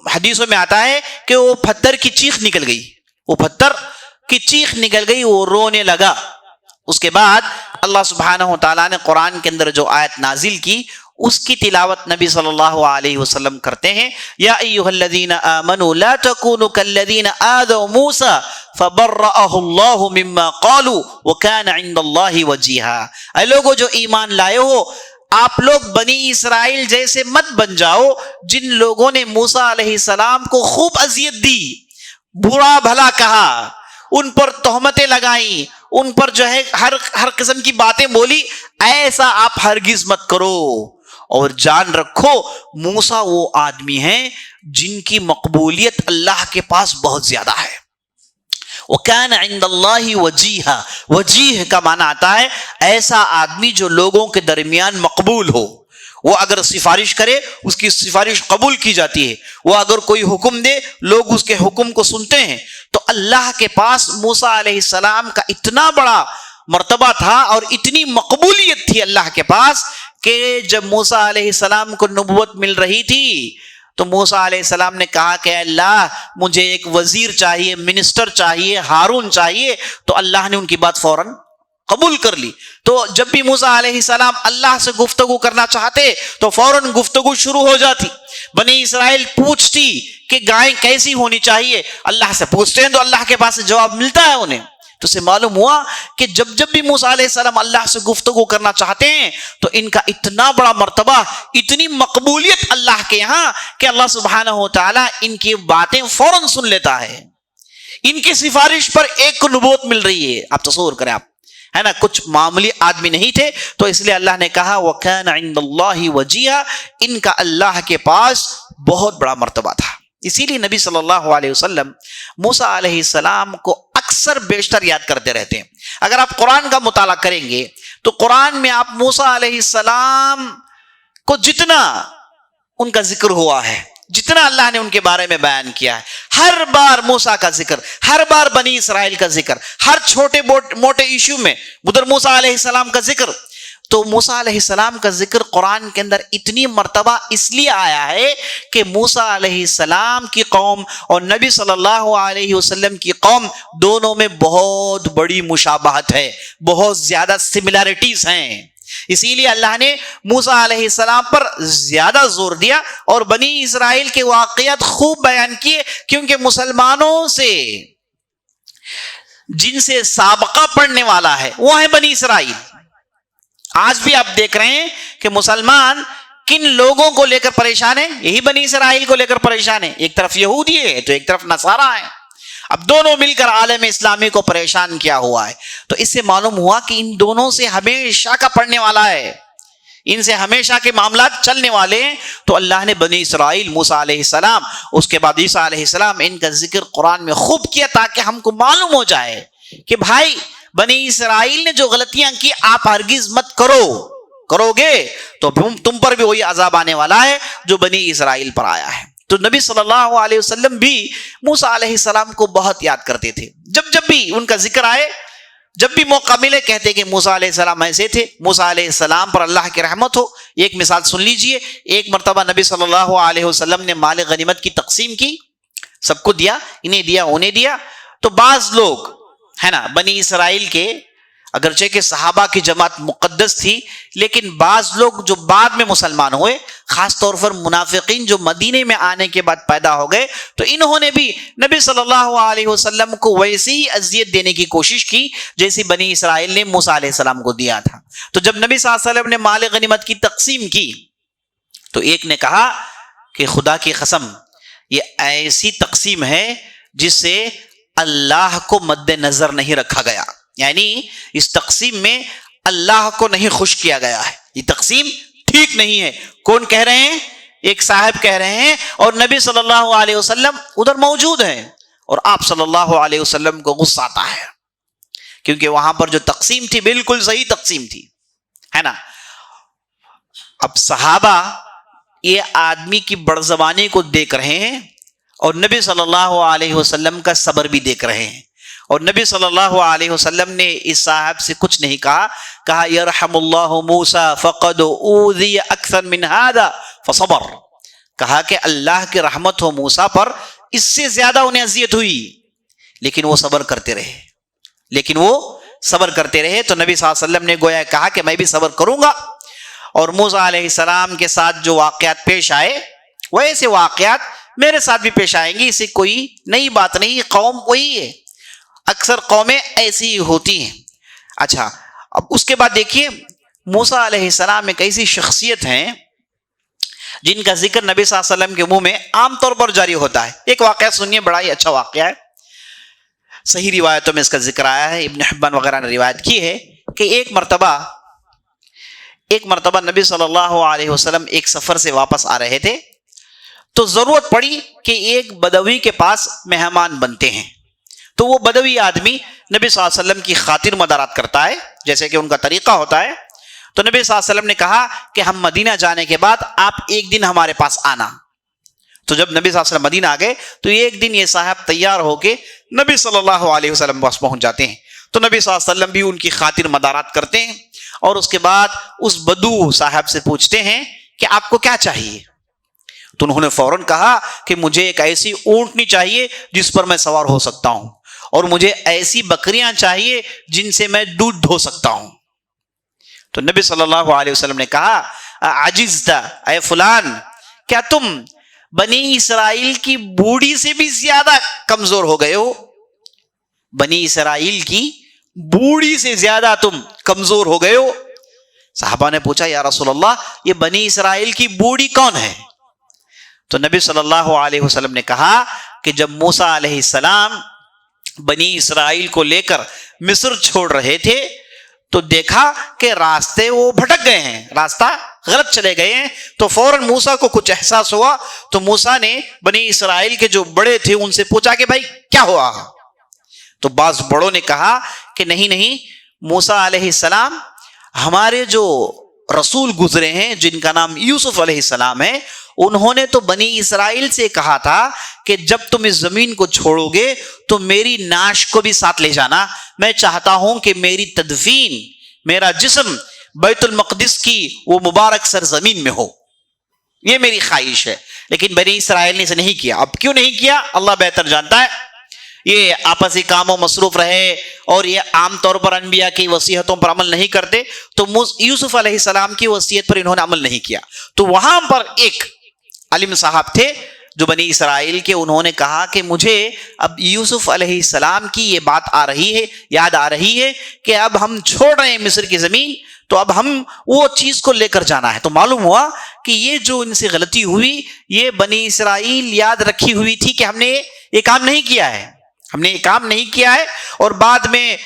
حدیثوں میں آتا ہے کہ وہ پتھر کی چیخ نکل گئی, وہ پتھر کی چیخ نکل گئی, وہ رونے لگا. اس کے بعد اللہ سبحانہ و تعالیٰ نے قرآن کے اندر جو آیت نازل کی اس کی تلاوت نبی صلی اللہ علیہ وسلم کرتے ہیں. یا ایھا الذین آمنوا لا تکونوا کالذین آذوا موسیٰ فبرأہ اللہ مما قالوا وکان عند اللہ وجیہا. اے لوگوں جو ایمان لائے ہو, آپ لوگ بنی اسرائیل جیسے مت بن جاؤ جن لوگوں نے موسیٰ علیہ السلام کو خوب اذیت دی, برا بھلا کہا, ان پر تہمتیں لگائیں, ان پر جو ہے ہر قسم کی باتیں بولی. ایسا آپ ہرگز مت کرو, اور جان رکھو موسیٰ وہ آدمی ہیں جن کی مقبولیت اللہ کے پاس بہت زیادہ ہے. وَكَانَ عِنْدَ اللَّهِ وَجِيهًا, وجیہ کا معنی آتا ہے ایسا آدمی جو لوگوں کے درمیان مقبول ہو. وہ اگر سفارش کرے اس کی سفارش قبول کی جاتی ہے, وہ اگر کوئی حکم دے لوگ اس کے حکم کو سنتے ہیں. تو اللہ کے پاس موسیٰ علیہ السلام کا اتنا بڑا مرتبہ تھا اور اتنی مقبولیت تھی اللہ کے پاس کہ جب موسیٰ علیہ السلام کو نبوت مل رہی تھی تو موسیٰ علیہ السلام نے کہا کہ اللہ مجھے ایک وزیر چاہیے, منسٹر چاہیے, ہارون چاہیے. تو اللہ نے ان کی بات فوراً قبول کر لی. تو جب بھی موسیٰ علیہ السلام اللہ سے گفتگو کرنا چاہتے تو فوراً گفتگو شروع ہو جاتی. بنی اسرائیل پوچھتی کہ گائیں کیسی ہونی چاہیے, اللہ سے پوچھتے ہیں تو اللہ کے پاس سے جواب ملتا ہے انہیں. تو اسے معلوم ہوا کہ جب بھی موسیٰ علیہ السلام اللہ سے گفتگو کرنا چاہتے ہیں تو ان کا اتنا بڑا مرتبہ, اتنی مقبولیت اللہ کے یہاں کہ اللہ سبحانہ و تعالیٰ ان کی باتیں فوراً سن لیتا ہے. ان کی سفارش پر ایک کو نبوت مل رہی ہے. آپ تصور کریں, آپ ہے نا, کچھ معمولی آدمی نہیں تھے. تو اس لیے اللہ نے کہا وَكَانَ عِنْدَ اللَّهِ وَجِيهًا, ان کا اللہ کے پاس بہت بڑا مرتبہ تھا. اسی لیے نبی صلی اللہ علیہ وسلم موسیٰ علیہ السلام کو اکثر بیشتر یاد کرتے رہتے ہیں. اگر آپ قرآن کا مطالعہ کریں گے تو قرآن میں آپ موسیٰ علیہ السلام کو جتنا ان کا ذکر ہوا ہے, جتنا اللہ نے ان کے بارے میں بیان کیا ہے, ہر بار موسیٰ کا ذکر, ہر بار بنی اسرائیل کا ذکر, ہر چھوٹے موٹے ایشو میں ادھر موسیٰ علیہ السلام کا ذکر. تو موسیٰ علیہ السلام کا ذکر قرآن کے اندر اتنی مرتبہ اس لیے آیا ہے کہ موسیٰ علیہ السلام کی قوم اور نبی صلی اللہ علیہ وسلم کی قوم دونوں میں بہت بڑی مشابہت ہے, بہت زیادہ سملیرٹیز ہیں. اسی لیے اللہ نے موسیٰ علیہ السلام پر زیادہ زور دیا اور بنی اسرائیل کے واقعات خوب بیان کیے, کیونکہ مسلمانوں سے جن سے سابقہ پڑھنے والا ہے وہ ہے بنی اسرائیل. آج بھی آپ دیکھ رہے ہیں کہ مسلمان کن لوگوں کو لے کر پریشان ہیں؟ یہی بنی اسرائیل کو لے کر پریشان ہیں. ایک طرف یہودی ہے تو ایک طرف نصارہ ہے. اب دونوں مل کر عالم اسلامی کو پریشان کیا ہوا ہے. تو اس سے معلوم ہوا کہ ان دونوں سے ہمیشہ کا پڑھنے والا ہے, ان سے ہمیشہ کے معاملات چلنے والے ہیں. تو اللہ نے بنی اسرائیل, موسیٰ علیہ السلام, اس کے بعد عیسیٰ علیہ السلام, ان کا ذکر قرآن میں خوب کیا تاکہ ہم کو معلوم ہو جائے کہ بھائی بنی اسرائیل نے جو غلطیاں کی آپ ہرگز مت کرو گے تو تم پر بھی وہی عذاب آنے والا ہے جو بنی اسرائیل پر آیا ہے. تو نبی صلی اللہ علیہ وسلم بھی موسیٰ علیہ السلام کو بہت یاد کرتے تھے. جب بھی ان کا ذکر آئے, جب بھی موقع ملے کہتے کہ موسیٰ علیہ السلام ایسے تھے, موسیٰ علیہ السلام پر اللہ کی رحمت ہو. ایک مثال سن لیجئے, ایک مرتبہ نبی صلی اللہ علیہ وسلم نے مال غنیمت کی تقسیم کی, سب کو دیا, انہیں دیا انہیں دیا. تو بعض لوگ ہے نا بنی اسرائیل کے, اگرچہ کہ صحابہ کی جماعت مقدس تھی, لیکن بعض لوگ جو بعد میں مسلمان ہوئے, خاص طور پر منافقین جو مدینے میں آنے کے بعد پیدا ہو گئے, تو انہوں نے بھی نبی صلی اللہ علیہ وسلم کو ویسی ہی اذیت دینے کی کوشش کی جیسی بنی اسرائیل نے موسیٰ علیہ السلام کو دیا تھا. تو جب نبی صلی اللہ علیہ وسلم نے مال غنیمت کی تقسیم کی تو ایک نے کہا کہ خدا کی قسم یہ ایسی تقسیم ہے جس سے اللہ کو مد نظر نہیں رکھا گیا, یعنی اس تقسیم میں اللہ کو نہیں خوش کیا گیا ہے, یہ تقسیم ٹھیک نہیں ہے. کون کہہ رہے ہیں؟ ایک صاحب کہہ رہے ہیں, اور نبی صلی اللہ علیہ وسلم ادھر موجود ہیں, اور آپ صلی اللہ علیہ وسلم کو غصہ آتا ہے کیونکہ وہاں پر جو تقسیم تھی بالکل صحیح تقسیم تھی, ہے نا. اب صحابہ یہ آدمی کی بڑزبانی کو دیکھ رہے ہیں اور نبی صلی اللہ علیہ وسلم کا صبر بھی دیکھ رہے ہیں, اور نبی صلی اللہ علیہ وسلم نے اس صاحب سے کچھ نہیں کہا یرحم اللہ موسیٰ فقد اوذی اکثر من هذا فصبر, کہا کہ اللہ کی رحمت ہو موسیٰ پر, اس سے زیادہ انہیں اذیت ہوئی لیکن وہ صبر کرتے رہے. تو نبی صلی اللہ علیہ وسلم نے گویا کہا کہ میں بھی صبر کروں گا. اور موسیٰ علیہ السلام کے ساتھ جو واقعات پیش آئے ویسے واقعات میرے ساتھ بھی پیش آئیں گی, اسے کوئی نئی بات نہیں, قوم وہی ہے, اکثر قومیں ایسی ہی ہوتی ہیں. اچھا, اب اس کے بعد دیکھیے موسیٰ علیہ السلام ایک ایسی شخصیت ہیں جن کا ذکر نبی صلی اللہ علیہ وسلم کے منہ میں عام طور پر جاری ہوتا ہے. ایک واقعہ سنیے, بڑا ہی اچھا واقعہ ہے, صحیح روایتوں میں اس کا ذکر آیا ہے, ابن حبان وغیرہ نے روایت کی ہے کہ ایک مرتبہ نبی صلی اللہ علیہ وسلم ایک سفر سے واپس آ رہے تھے, تو ضرورت پڑی کہ ایک بدوی کے پاس مہمان بنتے ہیں. تو وہ بدوی آدمی نبی صلی اللہ علیہ وسلم کی خاطر مدارات کرتا ہے جیسے کہ ان کا طریقہ ہوتا ہے. تو نبی صلی اللہ علیہ وسلم نے کہا کہ ہم مدینہ جانے کے بعد آپ ایک دن ہمارے پاس آنا. تو جب نبی صلی اللہ علیہ وسلم مدینہ آ گئے تو ایک دن یہ صاحب تیار ہو کے نبی صلی اللہ علیہ وسلم پاس پہنچ جاتے ہیں. تو نبی صلی اللہ علیہ وسلم بھی ان کی خاطر مدارات کرتے ہیں, اور اس کے بعد اس بدو صاحب سے پوچھتے ہیں کہ آپ کو کیا چاہیے. تو انہوں نے فوراً کہا کہ مجھے ایک ایسی اونٹنی چاہیے جس پر میں سوار ہو سکتا ہوں, اور مجھے ایسی بکریاں چاہیے جن سے میں دودھ ڈھو سکتا ہوں. تو نبی صلی اللہ علیہ وسلم نے کہا عجزتا, اے فلان, کیا تم بنی اسرائیل کی بوڑھی سے بھی زیادہ کمزور ہو گئے ہو؟ بنی اسرائیل کی بوڑھی سے زیادہ تم کمزور ہو گئے ہو. صحابہ نے پوچھا یا رسول اللہ یہ بنی اسرائیل کی بوڑھی کون ہے؟ تو نبی صلی اللہ علیہ وسلم نے کہا کہ جب موسیٰ علیہ السلام بنی اسرائیل کو لے کر مصر چھوڑ رہے تھے تو دیکھا کہ راستے وہ بھٹک گئے ہیں, راستہ غلط چلے گئے ہیں. تو فوراً موسیٰ کو کچھ احساس ہوا, تو موسیٰ نے بنی اسرائیل کے جو بڑے تھے ان سے پوچھا کہ بھائی کیا ہوا. تو بعض بڑوں نے کہا کہ نہیں موسیٰ علیہ السلام, ہمارے جو رسول گزرے ہیں جن کا نام یوسف علیہ السلام ہے, انہوں نے تو بنی اسرائیل سے کہا تھا کہ جب تم اس زمین کو چھوڑو گے تو میری نعش کو بھی ساتھ لے جانا. میں چاہتا ہوں کہ میری تدفین, میرا جسم بیت المقدس کی وہ مبارک سرزمین میں ہو, یہ میری خواہش ہے. لیکن بنی اسرائیل نے اسے نہیں کیا. اب کیوں نہیں کیا اللہ بہتر جانتا ہے. یہ آپسی کاموں مصروف رہے اور یہ عام طور پر انبیاء کی وصیتوں پر عمل نہیں کرتے, تو یوسف علیہ السلام کی وصیت پر انہوں نے عمل نہیں کیا. تو وہاں پر ایک عالم صاحب تھے جو بنی اسرائیل کے، انہوں نے کہا کہ مجھے اب یوسف علیہ السلام کی یہ بات آ رہی ہے، یاد آ رہی ہے کہ اب ہم چھوڑ رہے ہیں مصر کی زمین، تو اب ہم وہ چیز کو لے کر جانا ہے۔ تو معلوم ہوا کہ یہ جو ان سے غلطی ہوئی، یہ بنی اسرائیل یاد رکھی ہوئی تھی کہ ہم نے یہ کام نہیں کیا ہے، ہم نے یہ کام نہیں کیا ہے، اور بعد میں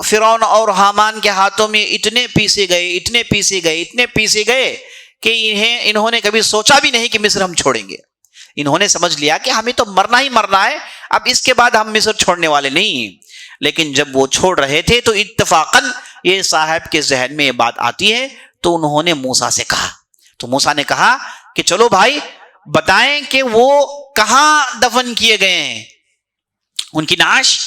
فرعون اور حامان کے ہاتھوں میں اتنے پیسے گئے کہ انہوں نے کبھی سوچا بھی نہیں کہ مصر ہم چھوڑیں گے۔ انہوں نے سمجھ لیا کہ ہمیں تو مرنا ہی مرنا ہے، اب اس کے بعد ہم مصر چھوڑنے والے نہیں ہیں۔ لیکن جب وہ چھوڑ رہے تھے تو اتفاقاً یہ صاحب کے ذہن میں یہ بات آتی ہے، تو انہوں نے موسیٰ سے کہا، تو موسیٰ نے کہا کہ چلو بھائی بتائیں کہ وہ کہاں دفن کیے گئے ہیں، ان کی نعش،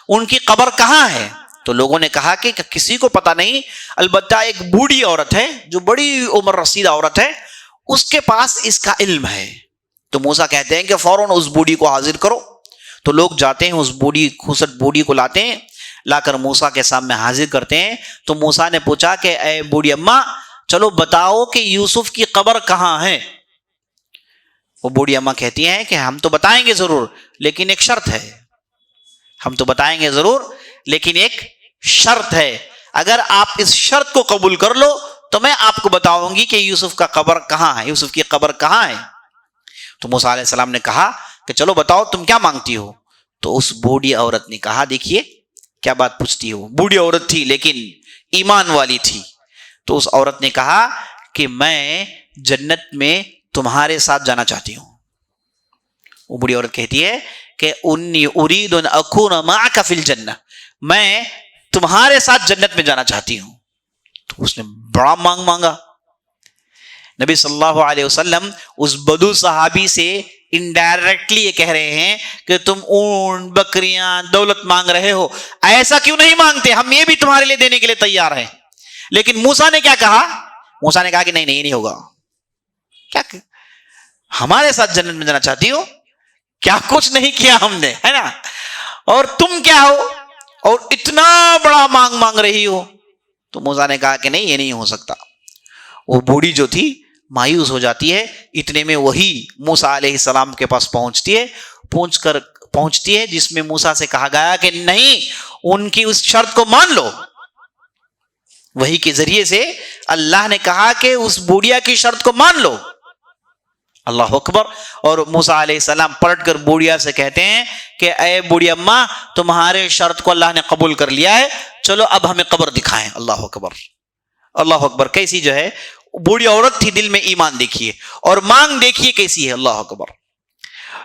ان کی قبر کہاں ہے؟ تو لوگوں نے کہا کہ کسی کو پتہ نہیں، البتہ ایک بوڑھی عورت ہے جو بڑی عمر رسیدہ عورت ہے، اس کے پاس اس کا علم ہے۔ تو موسیٰ کہتے ہیں کہ فوراً اس بوڑھی کو حاضر کرو۔ تو لوگ جاتے ہیں، اس بوڑھی خوسٹ بوڑھی کو لاتے ہیں، لا کر موسیٰ کے سامنے حاضر کرتے ہیں۔ تو موسیٰ نے پوچھا کہ اے بوڑھی اماں، چلو بتاؤ کہ یوسف کی قبر کہاں ہے؟ وہ بوڑھی اماں کہتی ہیں کہ ہم تو بتائیں گے ضرور، لیکن ایک شرط ہے، ہم تو بتائیں گے ضرور لیکن ایک شرط ہے، اگر آپ اس شرط کو قبول کر لو تو میں آپ کو بتاؤں گی کہ یوسف کا قبر کہاں ہے، یوسف کی قبر کہاں ہے۔ تو موسیٰ علیہ السلام نے کہا کہ چلو بتاؤ تم کیا مانگتی ہو؟ تو اس بوڑھی عورت نے کہا، دیکھیے کیا بات پوچھتی ہو، بوڑھی عورت تھی لیکن ایمان والی تھی۔ تو اس عورت نے کہا کہ میں جنت میں تمہارے ساتھ جانا چاہتی ہوں۔ وہ بوڑھی عورت کہتی ہے کہ انی ارید ان اکون معک فی الجنہ، میں تمہارے ساتھ جنت میں جانا چاہتی ہوں۔ تو اس نے بڑا مانگا۔ نبی صلی اللہ علیہ وسلم اس بدو صحابی سے انڈائریکٹلی یہ کہہ رہے ہیں کہ تم اونٹ، بکریاں، دولت مانگ رہے ہو، ایسا کیوں نہیں مانگتے، ہم یہ بھی تمہارے لیے دینے کے لیے تیار ہیں۔ لیکن موسیٰ نے کیا کہا؟ موسیٰ نے کہا کہ نہیں نہیں ہوگا، کیا ہمارے ساتھ جنت میں جانا چاہتی ہو؟ کیا کچھ نہیں کیا ہم نے، ہے نا، اور تم کیا ہو اور اتنا بڑا مانگ رہی ہو؟ تو موسیٰ نے کہا کہ نہیں، یہ نہیں ہو سکتا۔ وہ بوڑھی جو تھی مایوس ہو جاتی ہے، اتنے میں وہی موسیٰ علیہ السلام کے پاس پہنچتی ہے جس میں موسیٰ سے کہا گیا کہ نہیں، ان کی اس شرط کو مان لو۔ وہی کے ذریعے سے اللہ نے کہا کہ اس بوڑھیا کی شرط کو مان لو۔ اللہ اکبر۔ اور موسیٰ علیہ السلام پلٹ کر بوڑھیا سے کہتے ہیں کہ اے بوڑھی اماں، تمہارے شرط کو اللہ نے قبول کر لیا ہے، چلو اب ہمیں قبر دکھائیں۔ اللہ اکبر، اللہ اکبر۔ کیسی جو ہے بوڑھی عورت تھی، دل میں ایمان دیکھیے، اور مانگ دیکھیے کیسی ہے۔ اللہ اکبر۔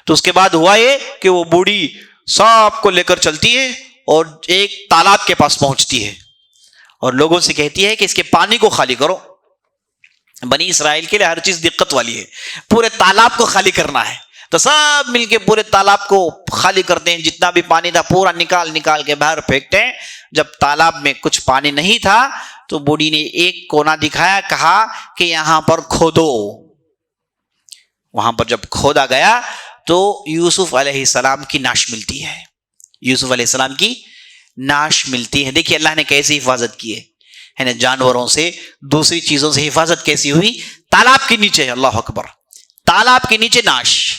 تو اس کے بعد ہوا یہ کہ وہ بوڑھی سب کو لے کر چلتی ہے اور ایک تالاب کے پاس پہنچتی ہے، اور لوگوں سے کہتی ہے کہ اس کے پانی کو خالی کرو۔ بنی اسرائیل کے لیے ہر چیز دقت والی ہے، پورے تالاب کو خالی کرنا ہے، تو سب مل کے پورے تالاب کو خالی کرتے ہیں، جتنا بھی پانی تھا پورا نکال کے باہر پھینکتے ہیں۔ جب تالاب میں کچھ پانی نہیں تھا تو بوڑھی نے ایک کونا دکھایا، کہا کہ یہاں پر کھودو۔ وہاں پر جب کھودا گیا تو یوسف علیہ السلام کی نعش ملتی ہے، یوسف علیہ السلام کی نعش ملتی ہے۔ دیکھیے اللہ نے کیسی حفاظت کی ہے نا، جانوروں سے، دوسری چیزوں سے حفاظت کیسی ہوئی، تالاب کے نیچے۔ اللہ اکبر، تالاب کے نیچے نعش۔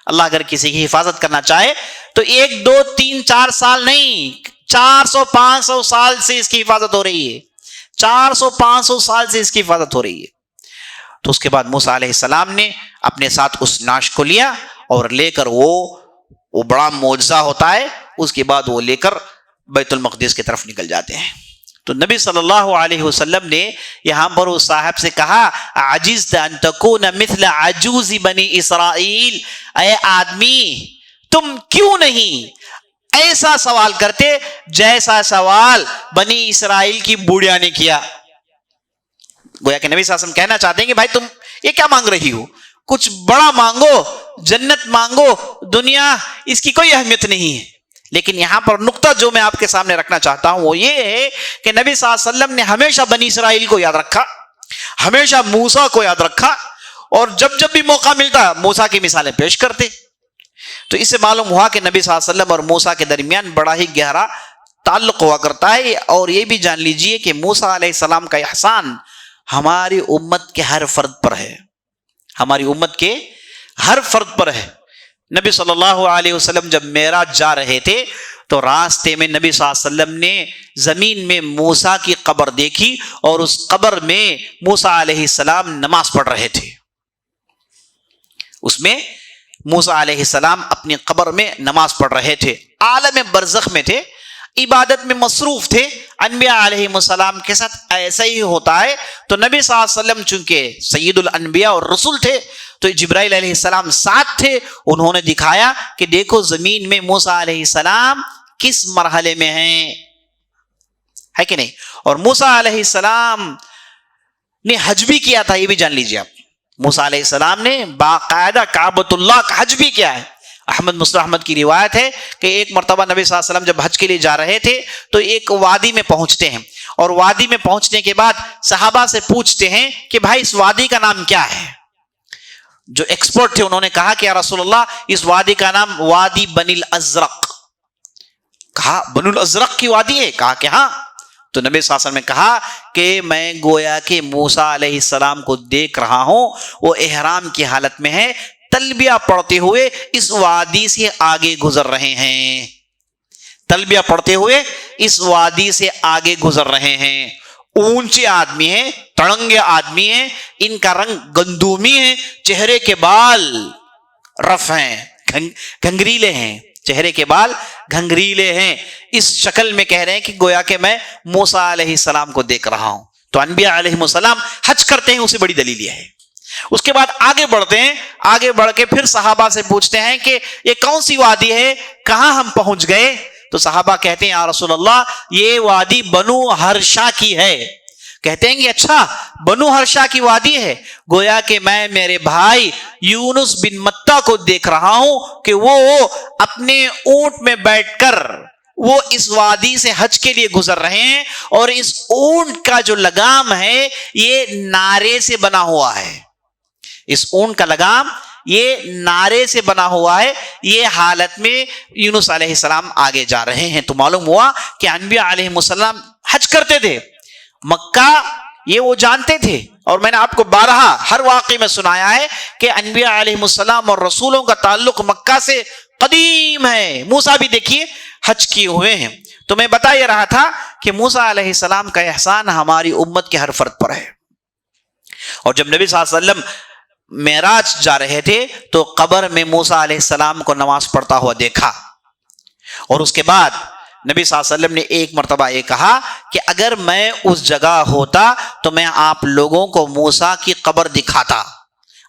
اللہ اگر کسی کی حفاظت کرنا چاہے تو 1 2 3 4 سال نہیں، 400 500 سال سے اس کی حفاظت ہو رہی ہے، 400 500 سال سے اس کی حفاظت ہو رہی ہے۔ تو اس کے بعد موسیٰ علیہ السلام نے اپنے ساتھ اس نعش کو لیا، اور لے کر وہ بڑا معجزہ ہوتا ہے، اس کے بعد وہ لے کر بیت المقدس کی طرف نکل جاتے ہیں۔ تو نبی صلی اللہ علیہ وسلم نے یہاں پر اس صاحب سے کہا، عجزت ان تکون مثل عجوز بنی اسرائیل، اے آدمی تم کیوں نہیں ایسا سوال کرتے جیسا سوال بنی اسرائیل کی بوڑھیا نے کیا۔ گویا کہ نبی صلی اللہ علیہ وسلم کہنا چاہتے ہیں کہ بھائی تم یہ کیا مانگ رہی ہو، کچھ بڑا مانگو، جنت مانگو، دنیا اس کی کوئی اہمیت نہیں ہے۔ لیکن یہاں پر نقطہ جو میں آپ کے سامنے رکھنا چاہتا ہوں وہ یہ ہے کہ نبی صلی اللہ علیہ وسلم نے ہمیشہ بنی اسرائیل کو یاد رکھا، ہمیشہ موسیٰ کو یاد رکھا، اور جب بھی موقع ملتا موسیٰ کی مثالیں پیش کرتے۔ تو اس سے معلوم ہوا کہ نبی صلی اللہ علیہ وسلم اور موسیٰ کے درمیان بڑا ہی گہرا تعلق ہوا کرتا ہے۔ اور یہ بھی جان لیجئے کہ موسیٰ علیہ السلام کا احسان ہماری امت کے ہر فرد پر ہے، ہماری امت کے ہر فرد پر ہے. نبی صلی اللہ علیہ وسلم جب معراج جا رہے تھے تو راستے میں نبی صلی اللہ علیہ وسلم نے زمین میں موسیٰ کی قبر دیکھی اور اس قبر میں موسیٰ علیہ السلام نماز پڑھ رہے تھے. اس میں موسیٰ علیہ السلام اپنی قبر میں نماز پڑھ رہے تھے. عالم برزخ میں تھے, عبادت میں مصروف تھے. انبیاء علیہ السلام کے ساتھ ایسا ہی ہوتا ہے. تو نبی صلی اللہ علیہ وسلم چونکہ سید الانبیاء اور رسول تھے تو جبرائیل علیہ السلام ساتھ تھے. انہوں نے دکھایا کہ دیکھو زمین میں موسیٰ علیہ السلام کس مرحلے میں ہیں, ہے کہ نہیں. اور موسیٰ علیہ السلام نے حج بھی کیا تھا, یہ بھی جان لیجیے آپ. موسیٰ علیہ السلام نے باقاعدہ کعبۃ اللہ کا حج بھی کیا ہے. احمد مسلم احمد کی روایت ہے کہ ایک مرتبہ نبی صلی اللہ علیہ وسلم جب حج کے لیے جا رہے تھے تو ایک وادی میں پہنچتے ہیں, اور وادی میں پہنچنے کے بعد صحابہ سے پوچھتے ہیں کہ بھائی اس وادی کا نام کیا ہے. جو ایکسپرٹ تھے انہوں نے کہا کہ یا رسول اللہ اس وادی کا نام وادی بنی الازرق. کہا بنو الازرق کی وادی ہے؟ کہا کہ ہاں. تو نبی صلی اللہ علیہ وسلم نے کہا کہ میں گویا کہ موسیٰ علیہ السلام کو دیکھ رہا ہوں, وہ احرام کی حالت میں ہے, تلبیہ پڑھتے ہوئے اس وادی سے آگے گزر رہے ہیں. تلبیہ پڑھتے ہوئے اس وادی سے آگے گزر رہے ہیں. اونچے آدمی ہیں, تڑنگے آدمی ہیں, ان کا رنگ گندومی ہے, چہرے کے بال رف ہیں, گھنگریلے ہیں, چہرے کے بال گھنگریلے ہیں. اس شکل میں کہہ رہے ہیں کہ گویا کہ میں موسیٰ علیہ السلام کو دیکھ رہا ہوں. تو انبیاء علیہ السلام حج کرتے ہیں, اسے بڑی دلیل یہ ہے. اس کے بعد آگے بڑھتے ہیں, آگے بڑھ کے پھر صحابہ سے پوچھتے ہیں کہ یہ کون سی وادی ہے, کہاں ہم پہنچ گئے. تو صحابہ کہتے ہیں یا رسول اللہ یہ وادی بنو ہرشا کی ہے. کہتے ہیں کہ اچھا بنو ہرشا کی وادی ہے, گویا کہ میں میرے بھائی یونس بن متہ کو دیکھ رہا ہوں کہ وہ اپنے اونٹ میں بیٹھ کر وہ اس وادی سے حج کے لیے گزر رہے ہیں, اور اس اونٹ کا جو لگام ہے یہ نارے سے بنا ہوا ہے. اس اونٹ کا لگام یہ نارے سے بنا ہوا ہے. یہ حالت میں یونس علیہ السلام آگے جا رہے ہیں. تو معلوم ہوا کہ انبیاء علیہ السلام حج کرتے تھے. مکہ یہ وہ جانتے تھے, اور میں نے آپ کو بارہا ہر واقعے میں سنایا ہے کہ انبیاء علیہ السلام اور رسولوں کا تعلق مکہ سے قدیم ہے. موسیٰ بھی دیکھیے حج کیے ہوئے ہیں. تو میں بتا یہ رہا تھا کہ موسیٰ علیہ السلام کا احسان ہماری امت کے ہر فرد پر ہے. اور جب نبی صلی اللہ علیہ وسلم معراج جا رہے تھے تو قبر میں موسیٰ علیہ السلام کو نماز پڑھتا ہوا دیکھا. اور اس کے بعد نبی صلی اللہ علیہ وسلم نے ایک مرتبہ یہ کہا کہ اگر میں اس جگہ ہوتا تو میں آپ لوگوں کو موسیٰ کی قبر دکھاتا.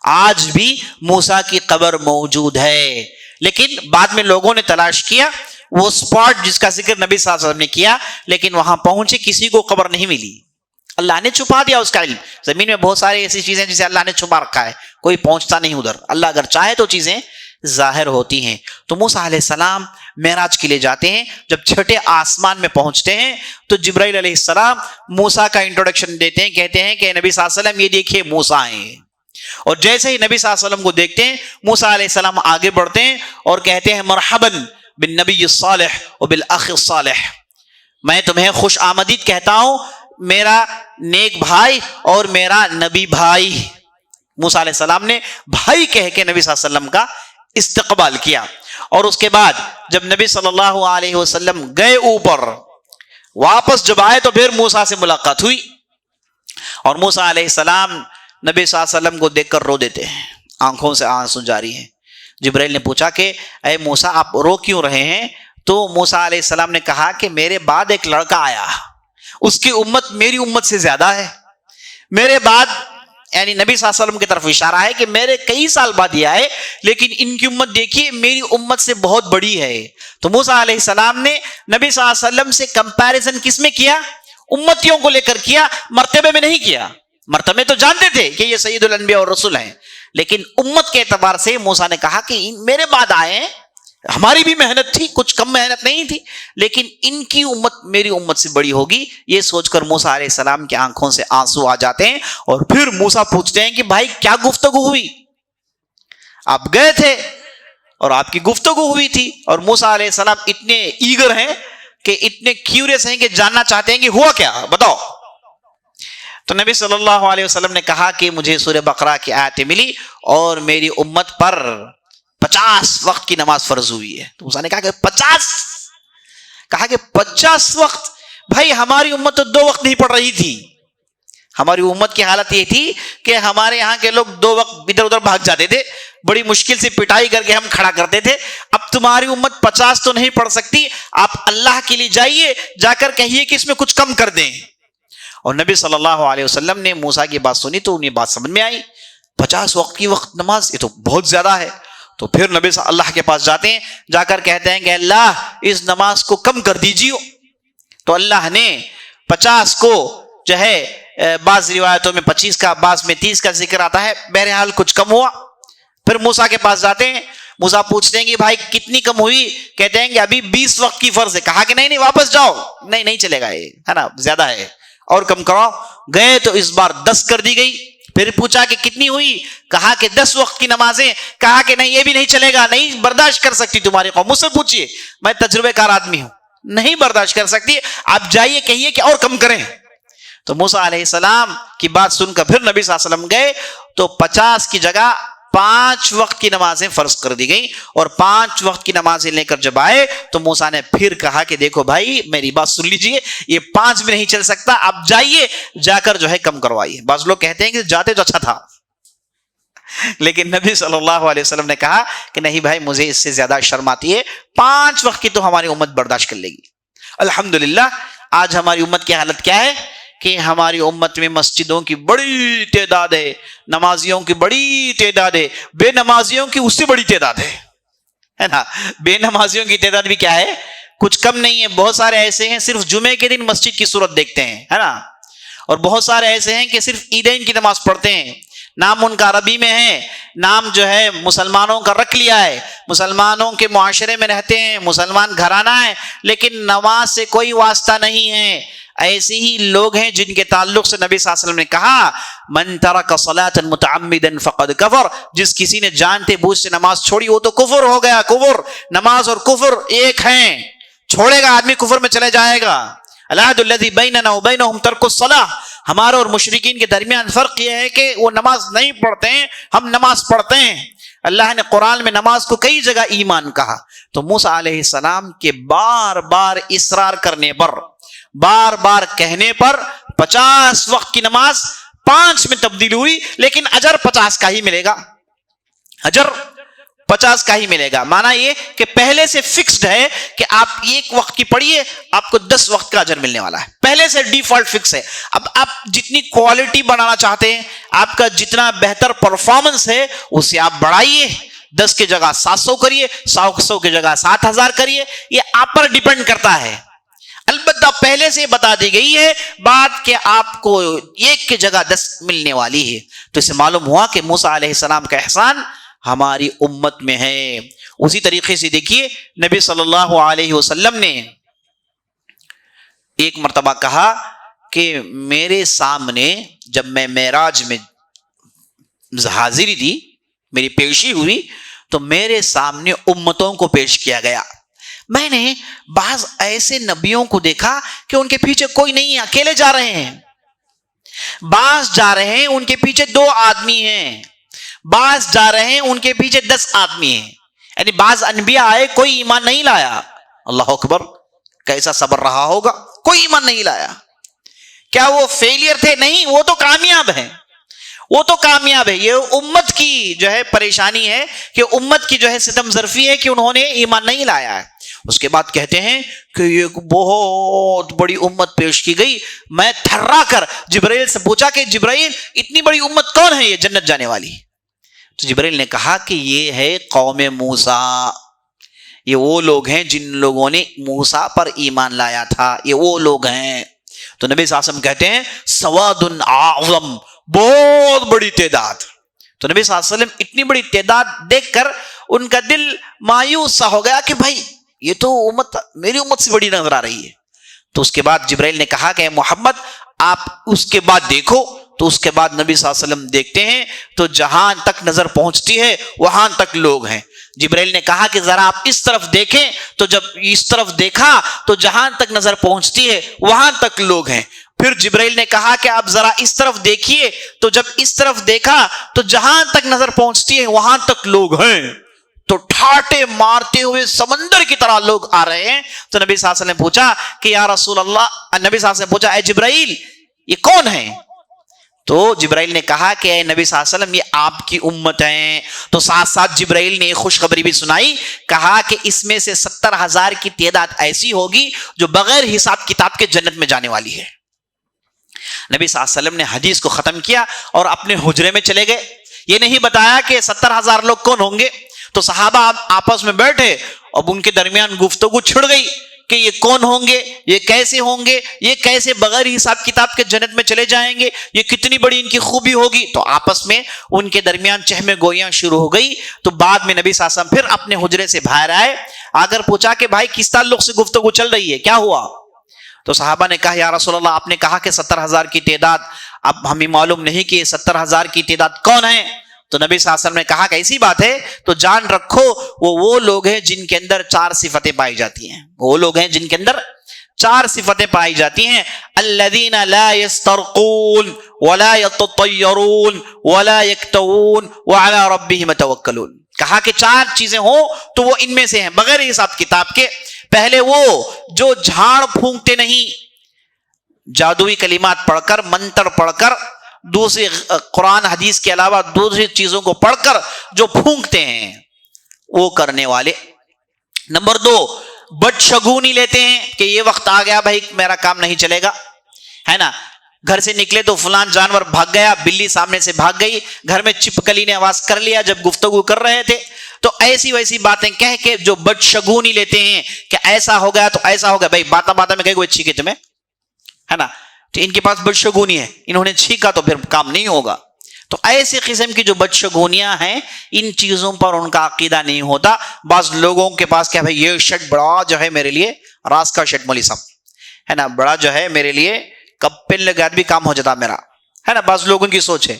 آج بھی موسیٰ کی قبر موجود ہے, لیکن بعد میں لوگوں نے تلاش کیا وہ سپاٹ جس کا ذکر نبی صلی اللہ علیہ وسلم نے کیا, لیکن وہاں پہنچے کسی کو قبر نہیں ملی. اللہ نے چھپا دیا اس کا علم. زمین میں بہت ساری ایسی چیزیں جسے اللہ نے چھپا رکھا ہے, کوئی پہنچتا نہیں ادھر. اللہ اگر چاہے تو چیزیں ظاہر ہوتی ہیں. تو موسیٰ علیہ السلام معراج کے لیے جاتے ہیں. جب چھٹے آسمان میں پہنچتے ہیں تو جبرائیل علیہ السلام موسیٰ کا انٹروڈکشن دیتے ہیں, کہتے ہیں کہ نبی صلی اللہ علیہ وسلم یہ دیکھیے موسیٰ ہیں. اور جیسے ہی نبی صلی اللہ علیہ وسلم کو دیکھتے ہیں موسیٰ علیہ السلام آگے بڑھتے ہیں اور کہتے ہیں مرحباً بالنبی الصالح وبالاخ الصالح, میں تمہیں خوش آمدید کہتا ہوں میرا نیک بھائی اور میرا نبی بھائی. موسیٰ علیہ السلام نے بھائی کہہ کے نبی صلی اللہ علیہ وسلم کا استقبال کیا. اور اس کے بعد جب نبی صلی اللہ علیہ وسلم گئے اوپر, واپس جب آئے تو پھر موسیٰ سے ملاقات ہوئی, اور موسیٰ علیہ السلام نبی صلی اللہ علیہ وسلم کو دیکھ کر رو دیتے ہیں, آنکھوں سے آنسو جاری ہیں. جبرائیل نے پوچھا کہ اے موسیٰ آپ رو کیوں رہے ہیں؟ تو موسیٰ علیہ السلام نے کہا کہ میرے بعد ایک لڑکا آیا, اس کی امت میری امت سے زیادہ ہے. میرے بعد یعنی نبی صلی اللہ علیہ وسلم کی طرف اشارہ ہے کہ میرے کئی سال بعد یہ آئے, لیکن ان کی امت دیکھیے میری امت سے بہت بڑی ہے. تو موسیٰ علیہ السلام نے نبی صلی اللہ علیہ وسلم سے کمپیریزن کس میں کیا؟ امتیوں کو لے کر کیا, مرتبے میں نہیں کیا. مرتبے تو جانتے تھے کہ یہ سید الانبیاء اور رسول ہیں, لیکن امت کے اعتبار سے موسیٰ نے کہا کہ میرے بعد آئے ہیں, ہماری بھی محنت تھی, کچھ کم محنت نہیں تھی, لیکن ان کی امت میری امت سے بڑی ہوگی. یہ سوچ کر موسیٰ علیہ السلام کی آنکھوں سے آنسو آ جاتے ہیں. اور پھر موسیٰ پوچھتے ہیں کہ بھائی کیا گفتگو ہوئی؟ آپ گئے تھے اور آپ کی گفتگو ہوئی تھی. اور موسیٰ علیہ السلام اتنے ایگر ہیں کہ اتنے کیوریس ہیں کہ جاننا چاہتے ہیں کہ ہوا کیا, بتاؤ. تو نبی صلی اللہ علیہ وسلم نے کہا کہ مجھے سورہ بقرہ کی آیتیں ملی اور میری امت پر 50 وقت کی نماز فرض ہوئی ہے. تو موسیٰ نے کہا کہ 50 وقت. بھائی ہماری امت تو 2 وقت نہیں پڑھ رہی تھی. ہماری امت کی حالت یہ تھی کہ ہمارے یہاں کے لوگ 2 وقت ادھر ادھر بھاگ جاتے تھے, بڑی مشکل سے پٹائی کر کے ہم کھڑا کرتے تھے. اب تمہاری امت 50 تو نہیں پڑھ سکتی, آپ اللہ کے لیے جائیے, جا کر کہیے کہ اس میں کچھ کم کر دیں. اور نبی صلی اللہ علیہ وسلم نے موسیٰ کی بات سنی تو انہیں بات سمجھ میں آئی, 50 وقت کی وقت نماز یہ تو بہت زیادہ ہے. تو پھر نبی اللہ کے پاس جاتے ہیں, جا کر کہتے ہیں کہ اللہ اس نماز کو کم کر دیجیے. تو اللہ نے 50 کو جو ہے بعض روایتوں میں 25 کا, بعض میں 30 کا ذکر آتا ہے, بہرحال کچھ کم ہوا. پھر موسیٰ کے پاس جاتے ہیں, موسیٰ پوچھتے ہیں کہ بھائی کتنی کم ہوئی؟ کہتے ہیں کہ ابھی 20 وقت کی فرض ہے. کہا کہ نہیں واپس جاؤ, نہیں چلے گا, یہ ہے نا زیادہ ہے, اور کم کراؤ. گئے تو اس بار 10 کر دی گئی. پھر پوچھا کہ کتنی ہوئی؟ کہا کہ 10 وقت کی نمازیں. کہا کہ نہیں یہ بھی نہیں چلے گا, نہیں برداشت کر سکتی تمہاری قوم. مجھ سے پوچھیے, میں تجربے کار آدمی ہوں, نہیں برداشت کر سکتی, آپ جائیے کہیے کہ اور کم کریں. تو موسیٰ علیہ السلام کی بات سن کر پھر نبی صلی اللہ علیہ وسلم گئے تو 50 کی جگہ 5 وقت کی نمازیں فرض کر دی گئی. اور 5 وقت کی نمازیں لے کر جب آئے تو موسیٰ نے پھر کہا کہ دیکھو بھائی میری بات سن لیجئے, یہ 5 بھی نہیں چل سکتا, آپ جائیے جا کر جو ہے کم کروائیے. بعض لوگ کہتے ہیں کہ جاتے تو اچھا تھا, لیکن نبی صلی اللہ علیہ وسلم نے کہا کہ نہیں بھائی مجھے اس سے زیادہ شرم آتی ہے, 5 وقت کی تو ہماری امت برداشت کر لے گی. الحمدللہ آج ہماری امت کی حالت کیا ہے کہ ہماری امت میں مسجدوں کی بڑی تعداد ہے, نمازیوں کی بڑی تعداد ہے, بے نمازیوں کی اس سے بڑی تعداد ہے نا. بے نمازیوں کی تعداد بھی کیا ہے, کچھ کم نہیں ہے. بہت سارے ایسے ہیں صرف جمعے کے دن مسجد کی صورت دیکھتے ہیں, ہے نا, اور بہت سارے ایسے ہیں کہ صرف عیدین کی نماز پڑھتے ہیں. نام ان کا عربی میں ہے, نام جو ہے مسلمانوں کا رکھ لیا ہے, مسلمانوں کے معاشرے میں رہتے ہیں, مسلمان گھرانہ ہے, لیکن نماز سے کوئی واسطہ نہیں ہے. ایسے ہی لوگ ہیں جن کے تعلق سے نبی صلی اللہ علیہ وسلم نے کہا من ترک صلاة متعمدا فقد کفر, جس کسی نے جانتے بوجھ سے نماز چھوڑی وہ تو کفر ہو گیا. کفر, نماز اور کفر ایک ہیں, چھوڑے گا آدمی کفر میں چلے جائے گا. العہد الذی بیننا وبینہم ترک الصلاۃ, ہمارے اور مشرکین کے درمیان فرق یہ ہے کہ وہ نماز نہیں پڑھتے ہیں, ہم نماز پڑھتے ہیں. اللہ نے قرآن میں نماز کو کئی جگہ ایمان کہا. تو موسیٰ علیہ السلام کے بار بار اصرار کرنے پر, بار بار کہنے پر 50 وقت کی نماز 5 میں تبدیل ہوئی, لیکن اجر 50 کا ہی ملے گا. اجر 50 کا ہی ملے گا. معنی یہ کہ پہلے سے فکسڈ ہے کہ آپ 1 وقت کی پڑھیے آپ کو 10 وقت کا اجر ملنے والا ہے, پہلے سے ڈیفالٹ فکس ہے. اب آپ جتنی کوالٹی بنانا چاہتے ہیں, آپ کا جتنا بہتر پرفارمنس ہے اسے آپ بڑھائیے, 10 کی جگہ 700 کریے, 100 کی جگہ 7000 کریے, یہ آپ پر ڈیپینڈ کرتا ہے. البتہ پہلے سے بتا دی گئی ہے بات کہ آپ کو 1 کی جگہ 10 ملنے والی ہے. تو اسے معلوم ہوا کہ موسیٰ علیہ السلام کا احسان ہماری امت میں ہے. اسی طریقے سے دیکھیے نبی صلی اللہ علیہ وسلم نے ایک مرتبہ کہا کہ میرے سامنے جب میں معراج میں حاضری دی, میری پیشی ہوئی, تو میرے سامنے امتوں کو پیش کیا گیا. میں نے بعض ایسے نبیوں کو دیکھا کہ ان کے پیچھے کوئی نہیں ہے, اکیلے جا رہے ہیں. بعض جا رہے ہیں ان کے پیچھے 2 آدمی ہیں, بعض جا رہے ہیں ان کے پیچھے 10 آدمی ہیں. یعنی بعض انبیاء آئے, کوئی ایمان نہیں لایا. اللہ اکبر, کیسا صبر رہا ہوگا, کوئی ایمان نہیں لایا. کیا وہ فیلئر تھے؟ نہیں, وہ تو کامیاب ہیں, وہ تو کامیاب ہے. یہ امت کی جو ہے پریشانی ہے کہ امت کی جو ہے ستم ظرفی ہے کہ انہوں نے ایمان نہیں لایا ہے. اس کے بعد کہتے ہیں کہ یہ بہت بڑی امت پیش کی گئی. میں تھرا کر جبرائیل سے پوچھا کہ جبرائیل اتنی بڑی امت کون ہے یہ جنت جانے والی؟ تو جبرائیل نے کہا کہ یہ ہے قوم موسیٰ, یہ وہ لوگ ہیں جن لوگوں نے موسیٰ پر ایمان لایا تھا, یہ وہ لوگ ہیں. تو نبی صلی اللہ علیہ وسلم کہتے ہیں سواد اعظم, بہت بڑی تعداد. تو نبی صلی اللہ علیہ وسلم اتنی بڑی تعداد دیکھ کر ان کا دل مایوس سا ہو گیا کہ بھائی یہ تو امت میری امت سے بڑی نظر آ رہی ہے. تو اس کے بعد جبرائیل نے کہا کہ محمد آپ اس کے بعد دیکھو. تو اس کے بعد نبی صلی اللہ علیہ وسلم دیکھتے ہیں تو جہاں تک نظر پہنچتی ہے وہاں تک لوگ ہیں. جبرائیل نے کہا کہ ذرا آپ اس طرف دیکھیں, تو جب اس طرف دیکھا تو جہاں تک نظر پہنچتی ہے وہاں تک لوگ ہیں. پھر جبرائیل نے کہا کہ آپ ذرا اس طرف دیکھیے، تو جب اس طرف دیکھا تو جہاں تک نظر پہنچتی ہے وہاں تک لوگ ہیں، تو ٹھاٹے مارتے ہوئے سمندر کی طرح لوگ آ رہے ہیں۔ تو نبی صلی اللہ علیہ وسلم نے پوچھا کہ یا رسول اللہ، نبی صلی اللہ علیہ وسلم نے پوچھا اے جبرائیل یہ کون ہیں؟ تو جبرائیل نے کہا کہ اے نبی صلی اللہ علیہ وسلم یہ آپ کی امت ہیں۔ تو ساتھ ساتھ جبرائیل نے ایک خوشخبری بھی سنائی، کہا کہ اس میں سے 70,000 کی تعداد ایسی ہوگی جو بغیر حساب کتاب کے جنت میں جانے والی ہے۔ نبی صلی اللہ علیہ وسلم نے حدیث کو ختم کیا اور اپنے حجرے میں چلے گئے۔ یہ نہیں بتایا کہ 70,000 لوگ کون ہوں گے۔ تو صحابہ آپس میں بیٹھے، اب ان کے درمیان گفتگو چھڑ گئی کہ یہ کون ہوں گے، یہ کیسے ہوں گے، یہ کیسے بغیر حساب کتاب کے جنت میں چلے جائیں گے، یہ کتنی بڑی ان کی خوبی ہوگی۔ تو آپس میں ان کے درمیان چہمے گوئیاں شروع ہو گئی۔ تو بعد میں نبی صلی اللہ علیہ وسلم پھر اپنے حجرے سے باہر آئے، اگر پوچھا کہ بھائی کس تعلق سے گفتگو چل رہی ہے، کیا ہوا؟ تو صحابہ نے کہا یا رسول اللہ آپ نے کہا کہ 70,000 کی تعداد، اب ہمیں معلوم نہیں کہ یہ 70,000 کی تعداد کون ہے۔ تو نبی صلی اللہ علیہ وسلم نے کہا کہ ایسی بات ہے تو جان رکھو وہ لوگ ہیں جن کے اندر 4 صفتیں پائی جاتی ہیں، وہ لوگ ہیں جن کے اندر 4 صفتیں پائی جاتی ہیں۔ الذین لا یسترقون ولا یتطیرون ولا یکتوون وعلی ربہم یتوکلون۔ کہا کہ 4 چیزیں ہوں تو وہ ان میں سے ہیں بغیر حساب کتاب کے۔ پہلے وہ جو جھاڑ پھونکتے نہیں، جادوئی کلمات پڑھ کر، منتر پڑھ کر، دوسری قرآن حدیث کے علاوہ دوسری چیزوں کو پڑھ کر جو پھونکتے ہیں وہ کرنے والے۔ نمبر 2 بدشگونی لیتے ہیں کہ یہ وقت آ گیا بھائی میرا کام نہیں چلے گا، ہے نا، گھر سے نکلے تو فلان جانور بھاگ گیا، بلی سامنے سے بھاگ گئی، گھر میں چپکلی نے آواز کر لیا جب گفتگو کر رہے تھے، تو ایسی ویسی باتیں کہہ کے جو بدشگونی لیتے ہیں کہ ایسا ہو گیا تو ایسا ہو گیا۔ بھائی باتا باتا میں کہیں کوئی چھینکے تمہیں، ہے نا، تو ان کے پاس بدشگونی ہے، انہوں نے چھینکا تو پھر کام نہیں ہوگا۔ تو ایسی قسم کی جو بدشگونیاں ہیں ان چیزوں پر ان کا عقیدہ نہیں ہوتا۔ بعض لوگوں کے پاس کیا بھائی یہ شرٹ بڑا جو ہے میرے لیے، راس کا شرٹ مولی صاحب، ہے نا، بڑا جو ہے میرے لیے کب پہن لگا بھی کام ہو جاتا میرا، ہے نا، بعض لوگوں کی سوچ ہے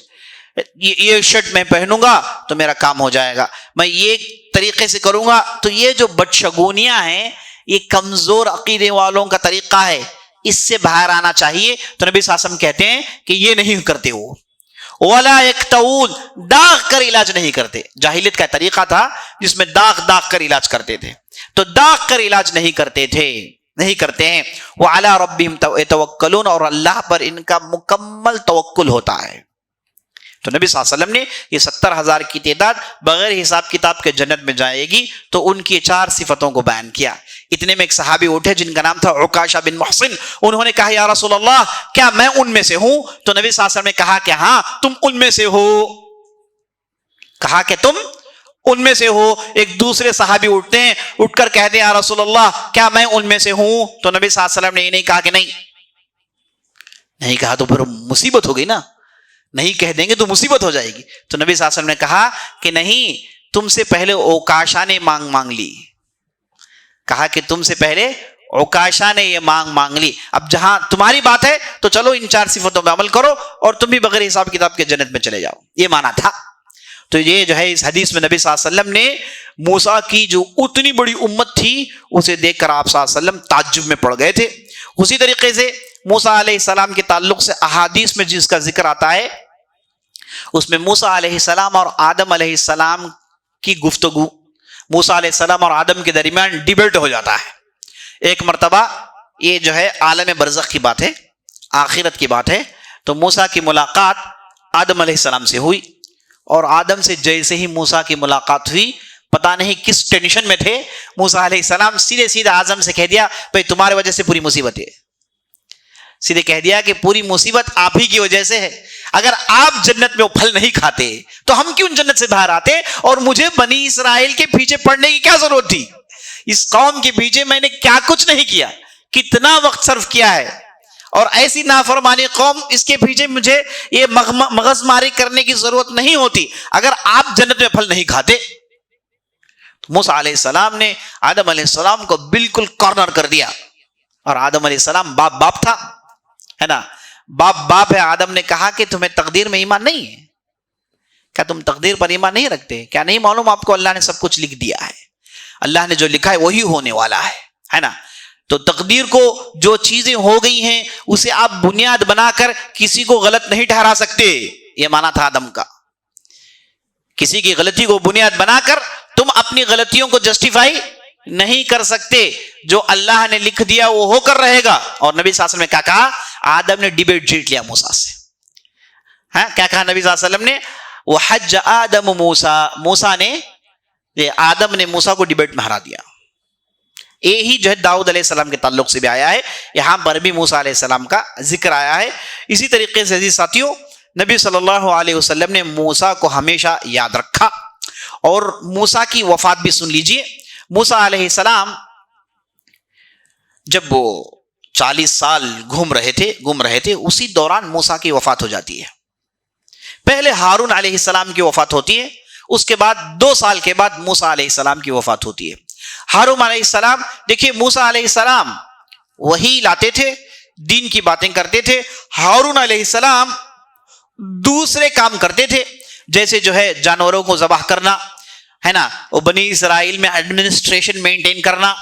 یہ شرٹ میں پہنوں گا تو میرا کام ہو جائے گا، میں یہ طریقے سے کروں گا۔ تو یہ جو بدشگونیاں ہیں یہ کمزور عقیدے والوں کا طریقہ ہے، اس سے باہر آنا چاہیے۔ تو نبی صلی اللہ علیہ وسلم کہتے ہیں کہ یہ نہیں کرتے وہ، ولا یکتوون، داغ کر علاج نہیں کرتے۔ جاہلیت کا طریقہ تھا جس میں داغ کر علاج کرتے تھے، تو داغ کر علاج نہیں کرتے تھے، نہیں کرتے ہیں۔ وعلی ربہم یتوکلون، اور اللہ پر ان کا مکمل توکل ہوتا ہے۔ تو نبی صلی اللہ علیہ وسلم نے یہ 70,000 کی تعداد بغیر حساب کتاب کے جنت میں جائے گی، تو ان کی 4 صفتوں کو بیان کیا۔ اتنے میں ایک صحابی اٹھے جن کا نام تھا عکاشہ بن محصن، انہوں نے کہا یا رسول اللہ کیا میں ان میں سے ہوں؟ تو نبی صلی اللہ علیہ وسلم نے کہا کہ ہاں تم ان میں سے ہو، کہا کہ تم ان میں سے ہو۔ ایک دوسرے صحابی اٹھتے ہیں، اٹھ کر کہتے ہیں یا رسول اللہ کیا میں ان میں سے ہوں؟ تو نبی صلی اللہ علیہ وسلم نے یہ نہیں کہا کہ نہیں کہا تو پھر مصیبت ہو گئی نا، نہیں کہہ دیں گے تو مصیبت ہو جائے گی۔ تو نبی صلی اللہ علیہ وسلم نے کہا کہ نہیں، تم سے پہلے عکاشہ نے مانگ لی، کہا کہ تم سے پہلے عکاشہ نے یہ مانگ لی، اب جہاں تمہاری بات ہے تو چلو ان 4 صفتوں پہ عمل کرو اور تم بھی بغیر حساب کتاب کے جنت میں چلے جاؤ، یہ مانا تھا۔ تو یہ جو ہے اس حدیث میں نبی صلی اللہ علیہ وسلم نے موسیٰ کی جو اتنی بڑی امت تھی اسے دیکھ کر آپ صلی اللہ علیہ وسلم تعجب میں پڑ گئے تھے۔ اسی طریقے سے موسیٰ علیہ السلام کے تعلق سے احادیث میں جس کا ذکر آتا ہے اس میں موسیٰ علیہ السلام اور آدم علیہ السلام کی گفتگو، موسیٰ علیہ السلام اور آدم کے درمیان ڈیبیٹ ہو جاتا ہے۔ ایک مرتبہ یہ جو ہے عالم برزخ کی بات ہے، آخرت کی بات ہے، تو موسیٰ کی ملاقات آدم علیہ السلام سے ہوئی، اور آدم سے جیسے ہی موسیٰ کی ملاقات ہوئی پتہ نہیں کس ٹینشن میں تھے، موسیٰ علیہ السلام سیدھے آدم سے کہہ دیا بھئی تمہارے وجہ سے پوری مصیبت ہے، سیدھے کہہ دیا کہ پوری مصیبت آپ ہی کی وجہ سے ہے، اگر آپ جنت میں وہ پھل نہیں کھاتے تو ہم کیوں جنت سے باہر آتے، اور مجھے بنی اسرائیل کے پیچھے پڑنے کی کیا ضرورت تھی، اس قوم کے پیچھے میں نے کیا کچھ نہیں کیا، کتنا وقت صرف کیا ہے، اور ایسی نافرمانی قوم اس کے پیچھے مجھے یہ مغز ماری کرنے کی ضرورت نہیں ہوتی اگر آپ جنت میں پھل نہیں کھاتے۔ موسیٰ علیہ السلام نے آدم علیہ السلام کو بالکل کارنر کر دیا، اور آدم علیہ السلام باپ تھا، ہے نا، باپ ہے۔ آدم نے کہا کہ تمہیں تقدیر میں ایمان نہیں ہے کیا، تم تقدیر پر ایمان نہیں رکھتے کیا، نہیں معلوم آپ کو اللہ نے سب کچھ لکھ دیا ہے، اللہ نے جو لکھا ہے وہی ہونے والا ہے نا، تو تقدیر کو جو چیزیں ہو گئی ہیں اسے آپ بنیاد بنا کر کسی کو غلط نہیں ٹھہرا سکتے. یہ مانا تھا آدم کا. کسی کی غلطی کو بنیاد بنا کر تم اپنی غلطیوں کو جسٹیفائی نہیں کر سکتے. جو اللہ نے لکھ دیا وہ ہو کر رہے گا. اور نبی صلی اللہ علیہ وسلم نے کیا کہا؟ آدم نے ڈیبیٹ جیت لیا موسیٰ سے. ہاں کیا کہا نبی صلی اللہ علیہ وسلم نے؟ وہ حج آدم موسیٰ نے آدم نے موسیٰ کو ڈیبیٹ میں ہرا دیا. یہی جو ہے داؤد علیہ السلام کے تعلق سے بھی آیا ہے. یہاں پر بھی موسیٰ علیہ السلام کا ذکر آیا ہے. اسی طریقے سے عزیز ساتھیوں نبی صلی اللہ علیہ وسلم نے موسیٰ کو ہمیشہ یاد رکھا. اور موسیٰ کی وفات بھی سن لیجئے. موسیٰ علیہ السلام جب وہ 40 سال گھوم رہے تھے اسی دوران موسیٰ کی وفات ہو جاتی ہے. پہلے ہارون علیہ السلام کی وفات ہوتی ہے, اس کے بعد 2 سال کے بعد موسیٰ علیہ السلام کی وفات ہوتی ہے. ہارون علیہ السلام, دیکھیے موسیٰ علیہ السلام وہی لاتے تھے, دین کی باتیں کرتے تھے. ہارون علیہ السلام دوسرے کام کرتے تھے, جیسے جو ہے جانوروں کو ذبح کرنا ہے نا, وہ بنی اسرائیل میں ایڈمنسٹریشن مینٹین کرنا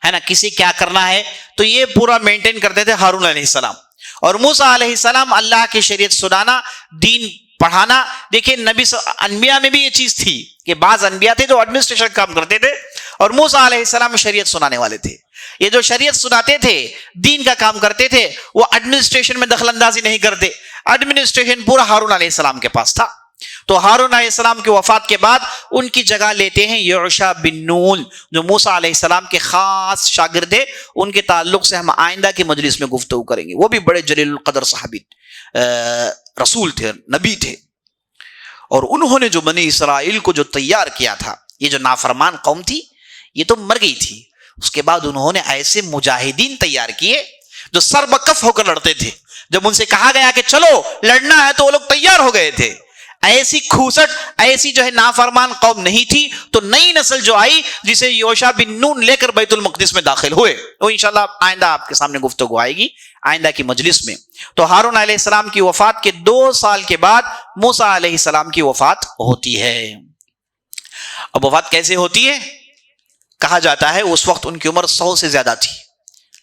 ہے نا, کسی کیا کرنا ہے تو یہ پورا مینٹین کرتے تھے ہارون علیہ السلام. اور موسیٰ علیہ السلام اللہ کی شریعت سنانا, دین پڑھانا. دیکھیں انبیاء میں بھی یہ چیز تھی کہ بعض انبیاء تھے جو ایڈمنسٹریشن کام کرتے تھے, اور موسیٰ علیہ السلام شریعت سنانے والے تھے. یہ جو شریعت سناتے تھے, دین کا کام کرتے تھے, وہ ایڈمنسٹریشن میں دخل اندازی نہیں کرتے. ایڈمنسٹریشن پورا ہارون علیہ السلام کے پاس تھا. تو ہارون علیہ السلام کی وفات کے بعد ان کی جگہ لیتے ہیں یوشع بن نون, جو موسیٰ علیہ السلام کے خاص شاگرد تھے. ان کے تعلق سے ہم آئندہ کی مجلس میں گفتگو کریں گے. وہ بھی بڑے جلیل القدر صحابی رسول تھے, نبی تھے. اور انہوں نے جو بنی اسرائیل کو جو تیار کیا تھا, یہ جو نافرمان قوم تھی یہ تو مر گئی تھی, اس کے بعد انہوں نے ایسے مجاہدین تیار کیے جو سر بکف ہو کر لڑتے تھے. جب ان سے کہا گیا کہ چلو لڑنا ہے تو وہ لوگ تیار ہو گئے تھے. ایسی کھوسٹ, ایسی جو ہے نافرمان قوم نہیں تھی. تو نئی نسل جو آئی جسے یوشع بن نون لے کر بیت المقدس میں داخل ہوئے, وہ انشاءاللہ آئندہ آپ کے سامنے گفتگو آئے گی آئندہ کی مجلس میں. تو ہارون علیہ السلام کی وفات کے 2 سال کے بعد موسیٰ علیہ السلام کی وفات ہوتی ہے. اب وفات کیسے ہوتی ہے؟ کہا جاتا ہے اس وقت ان کی عمر 100 سے زیادہ تھی.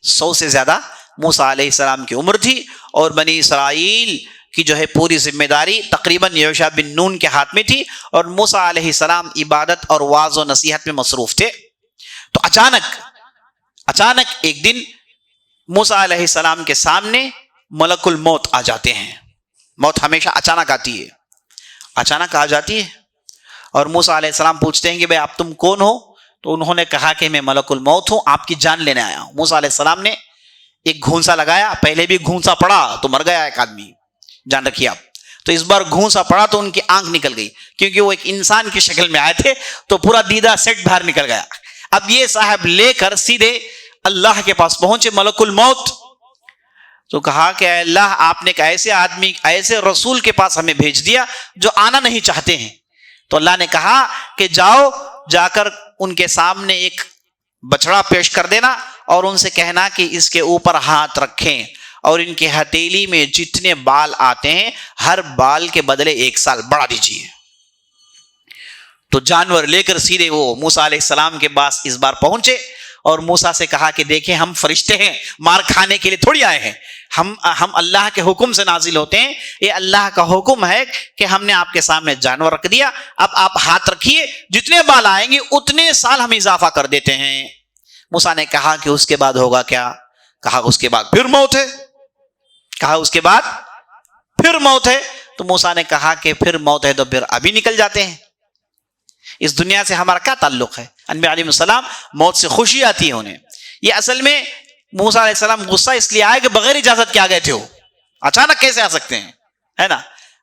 100 سے زیادہ موسیٰ علیہ السلام کی عمر تھی. اور بنی اسرائیل کی جو ہے پوری ذمہ داری تقریباً یوشع بن نون کے ہاتھ میں تھی, اور موسیٰ علیہ السلام عبادت اور واعظ و نصیحت میں مصروف تھے. تو اچانک ایک دن موسیٰ علیہ السلام کے سامنے ملک الموت آ جاتے ہیں. موت ہمیشہ اچانک آتی ہے, اچانک آ جاتی ہے. اور موسیٰ علیہ السلام پوچھتے ہیں کہ بھئی آپ تم کون ہو؟ تو انہوں نے کہا کہ میں ملک الموت ہوں, آپ کی جان لینے آیا ہوں. موسیٰ علیہ السلام نے ایک گھونسا لگایا, پہلے بھی گھونسا پڑا تو مر گیا ایک آدمی, جان رکھیے آپ. تو اس بار گھونسا پڑا تو ان کی آنکھ نکل گئی, کیونکہ وہ ایک انسان کی شکل میں آئے تھے, تو پورا دیدہ سیٹ باہر نکل گیا. اب یہ صاحب لے کر سیدھے اللہ کے پاس پہنچے, ملک الموت. تو کہا کہ اے اللہ, آپ نے ایک ایسے آدمی, ایسے رسول کے پاس ہمیں بھیج دیا جو آنا نہیں چاہتے ہیں. تو اللہ نے کہا کہ جاؤ, جا کر ان کے سامنے ایک بچڑا پیش کر دینا, اور ان سے کہنا کہ اس کے اوپر ہاتھ رکھیں, اور ان کے ہتھیلی میں جتنے بال آتے ہیں ہر بال کے بدلے 1 سال بڑھا دیجیے. تو جانور لے کر سیدھے وہ موسیٰ علیہ السلام کے پاس اس بار پہنچے, اور موسیٰ سے کہا کہ دیکھیں ہم فرشتے ہیں, مار کھانے کے لیے تھوڑی آئے ہیں, ہم اللہ کے حکم سے نازل ہوتے ہیں. یہ اللہ کا حکم ہے کہ ہم نے آپ کے سامنے جانور رکھ دیا, اب آپ ہاتھ رکھیے, جتنے بال آئیں گے اتنے سال ہم اضافہ کر دیتے ہیں. موسیٰ نے کہا کہ اس کے بعد ہوگا کیا؟ کہا اس کے بعد پھر موت ہے. کہا اس کے بعد پھر موت ہے. تو موسیٰ نے کہا کہ پھر موت ہے تو پھر ابھی نکل جاتے ہیں, اس دنیا سے ہمارا کیا تعلق ہے؟ انبیاء علیہ السلام موت سے خوشی آتی ہے انہیں. یہ اصل میں موسیٰ علیہ السلام غصہ اس لیے آئے کہ بغیر اجازت کے آ گئے تھے, وہ اچانک کیسے آ سکتے ہیں, ہے نا,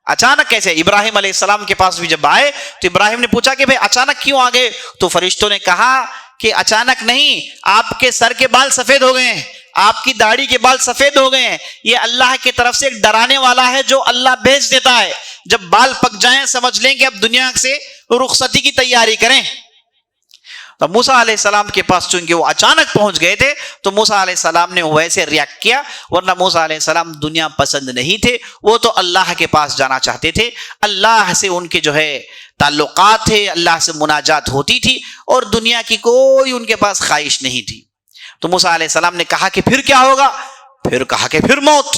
اچانک کیسے؟ ابراہیم علیہ السلام کے پاس بھی جب آئے تو ابراہیم نے پوچھا کہ بھئی اچانک کیوں آ گئے؟ تو فرشتوں نے کہا کہ اچانک نہیں, آپ کے سر کے بال سفید ہو گئے ہیں, آپ کی داڑھی کے بال سفید ہو گئے ہیں. یہ اللہ کی طرف سے ایک ڈرانے والا ہے جو اللہ بھیج دیتا ہے. جب بال پک جائیں سمجھ لیں کہ اب دنیا سے رخصتی کی تیاری کریں. تو موسیٰ علیہ السلام کے پاس چونکہ وہ اچانک پہنچ گئے تھے تو موسیٰ علیہ السلام نے ویسے ریاکٹ کیا, ورنہ موسیٰ علیہ السلام دنیا پسند نہیں تھے, وہ تو اللہ کے پاس جانا چاہتے تھے. اللہ سے ان کے جو ہے تعلقات تھے, اللہ سے مناجات ہوتی تھی, اور دنیا کی کوئی ان کے پاس خواہش نہیں تھی. تو موسیٰ علیہ السلام نے کہا کہ پھر کیا ہوگا؟ پھر کہا کہ پھر موت.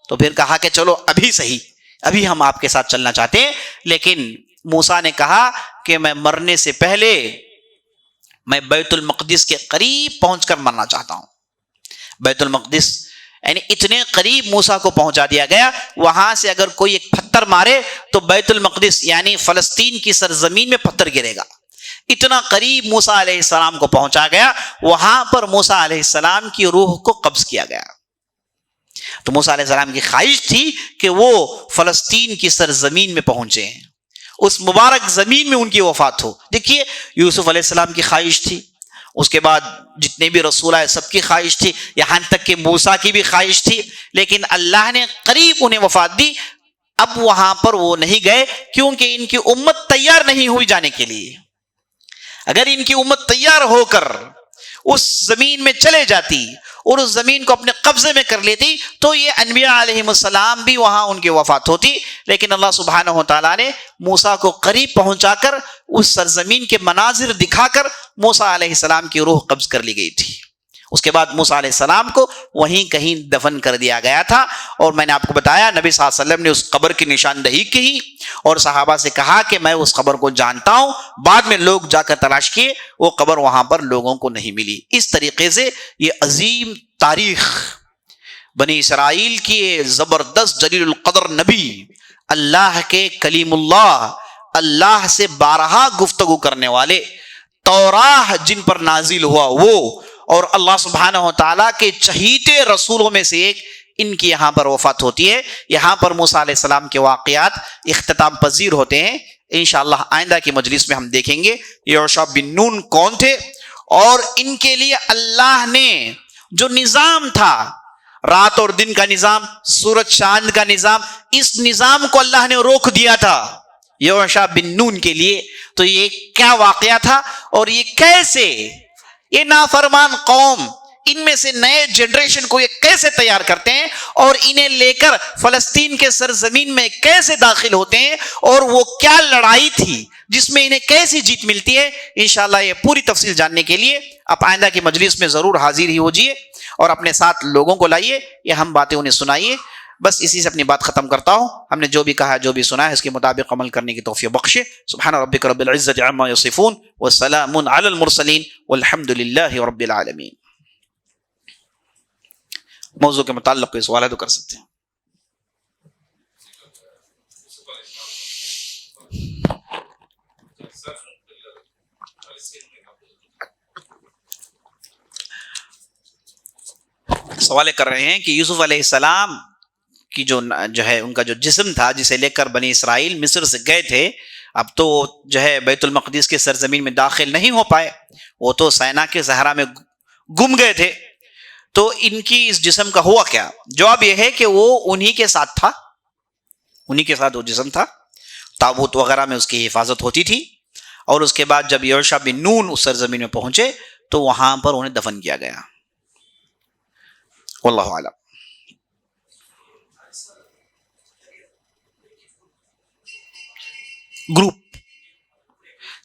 تو پھر کہا کہ چلو ابھی صحیح، ابھی ہم آپ کے ساتھ چلنا چاہتے ہیں، لیکن موسیٰ نے کہا کہ میں مرنے سے پہلے میں بیت المقدس کے قریب پہنچ کر مرنا چاہتا ہوں. بیت المقدس یعنی اتنے قریب موسیٰ کو پہنچا دیا گیا، وہاں سے اگر کوئی ایک پتھر مارے تو بیت المقدس یعنی فلسطین کی سرزمین میں پتھر گرے گا. اتنا قریب موسیٰ علیہ السلام کو پہنچا گیا. وہاں پر موسیٰ علیہ السلام کی روح کو قبض کیا گیا. تو موسیٰ علیہ السلام کی خواہش تھی کہ وہ فلسطین کی سرزمین میں پہنچے، اس مبارک زمین میں ان کی وفات ہو. دیکھیے یوسف علیہ السلام کی خواہش تھی، اس کے بعد جتنے بھی رسول آئے سب کی خواہش تھی، یہاں تک کہ موسیٰ کی بھی خواہش تھی، لیکن اللہ نے قریب انہیں وفات دی. اب وہاں پر وہ نہیں گئے کیونکہ ان کی امت تیار نہیں ہوئی جانے کے لیے. اگر ان کی امت تیار ہو کر اس زمین میں چلے جاتی اور اس زمین کو اپنے قبضے میں کر لیتی تو یہ انبیاء علیہ السلام بھی وہاں ان کی وفات ہوتی. لیکن اللہ سبحانہ و تعالیٰ نے موسیٰ کو قریب پہنچا کر اس سرزمین کے مناظر دکھا کر موسیٰ علیہ السلام کی روح قبض کر لی گئی تھی. اس کے بعد موسیٰ علیہ السلام کو وہیں کہیں دفن کر دیا گیا تھا. اور میں نے آپ کو بتایا نبی صلی اللہ علیہ وسلم نے اس قبر کی نشاندہی کی اور صحابہ سے کہا کہ میں اس قبر کو جانتا ہوں. بعد میں لوگ جا کر تلاش کیے، وہ قبر وہاں پر لوگوں کو نہیں ملی. اس طریقے سے یہ عظیم تاریخ بنی اسرائیل کی زبردست جلیل القدر نبی، اللہ کے کلیم اللہ، اللہ سے بارہا گفتگو کرنے والے، توراہ جن پر نازل ہوا وہ، اور اللہ سبحانہ و تعالیٰ کے چہیتے رسولوں میں سے ایک، ان کی یہاں پر وفات ہوتی ہے. یہاں پر موسیٰ علیہ السلام کے واقعات اختتام پذیر ہوتے ہیں. انشاءاللہ آئندہ کی مجلس میں ہم دیکھیں گے یوشع بن نون کون تھے، اور ان کے لیے اللہ نے جو نظام تھا، رات اور دن کا نظام، سورج چاند کا نظام، اس نظام کو اللہ نے روک دیا تھا یوشع بن نون کے لیے. تو یہ کیا واقعہ تھا، اور یہ کیسے یہ نافرمان قوم ان میں سے نئے جنریشن کو یہ کیسے تیار کرتے ہیں اور انہیں لے کر فلسطین کے سرزمین میں کیسے داخل ہوتے ہیں، اور وہ کیا لڑائی تھی جس میں انہیں کیسی جیت ملتی ہے. انشاءاللہ یہ پوری تفصیل جاننے کے لیے آپ آئندہ کی مجلس میں ضرور حاضر ہی ہوجیے اور اپنے ساتھ لوگوں کو لائیے، یہ ہم باتیں انہیں سنائیے. بس اسی سے اپنی بات ختم کرتا ہوں. ہم نے جو بھی کہا جو بھی سنا ہے اس کے مطابق عمل کرنے کی توفیق بخشے. سبحان ربک رب العزت عما یصفون والسلام علی المرسلین والحمد للہ رب العالمین. موضوع کے متعلق کوئی سوال ہے تو کر سکتے ہیں. سوال کر رہے ہیں کہ یوسف علیہ السلام کی جو ہے ان کا جو جسم تھا جسے لے کر بنی اسرائیل مصر سے گئے تھے، اب تو جو ہے بیت المقدس کے سرزمین میں داخل نہیں ہو پائے، وہ تو سینا کے صحرا میں گم گئے تھے. تو ان کی اس جسم کا ہوا کیا؟ جواب یہ ہے کہ وہ انہی کے ساتھ تھا، انہی کے ساتھ وہ جسم تھا، تابوت وغیرہ میں اس کی حفاظت ہوتی تھی. اور اس کے بعد جب یوشع بن نون اس سرزمین میں پہنچے تو وہاں پر انہیں دفن کیا گیا. واللہ اعلم. گروپ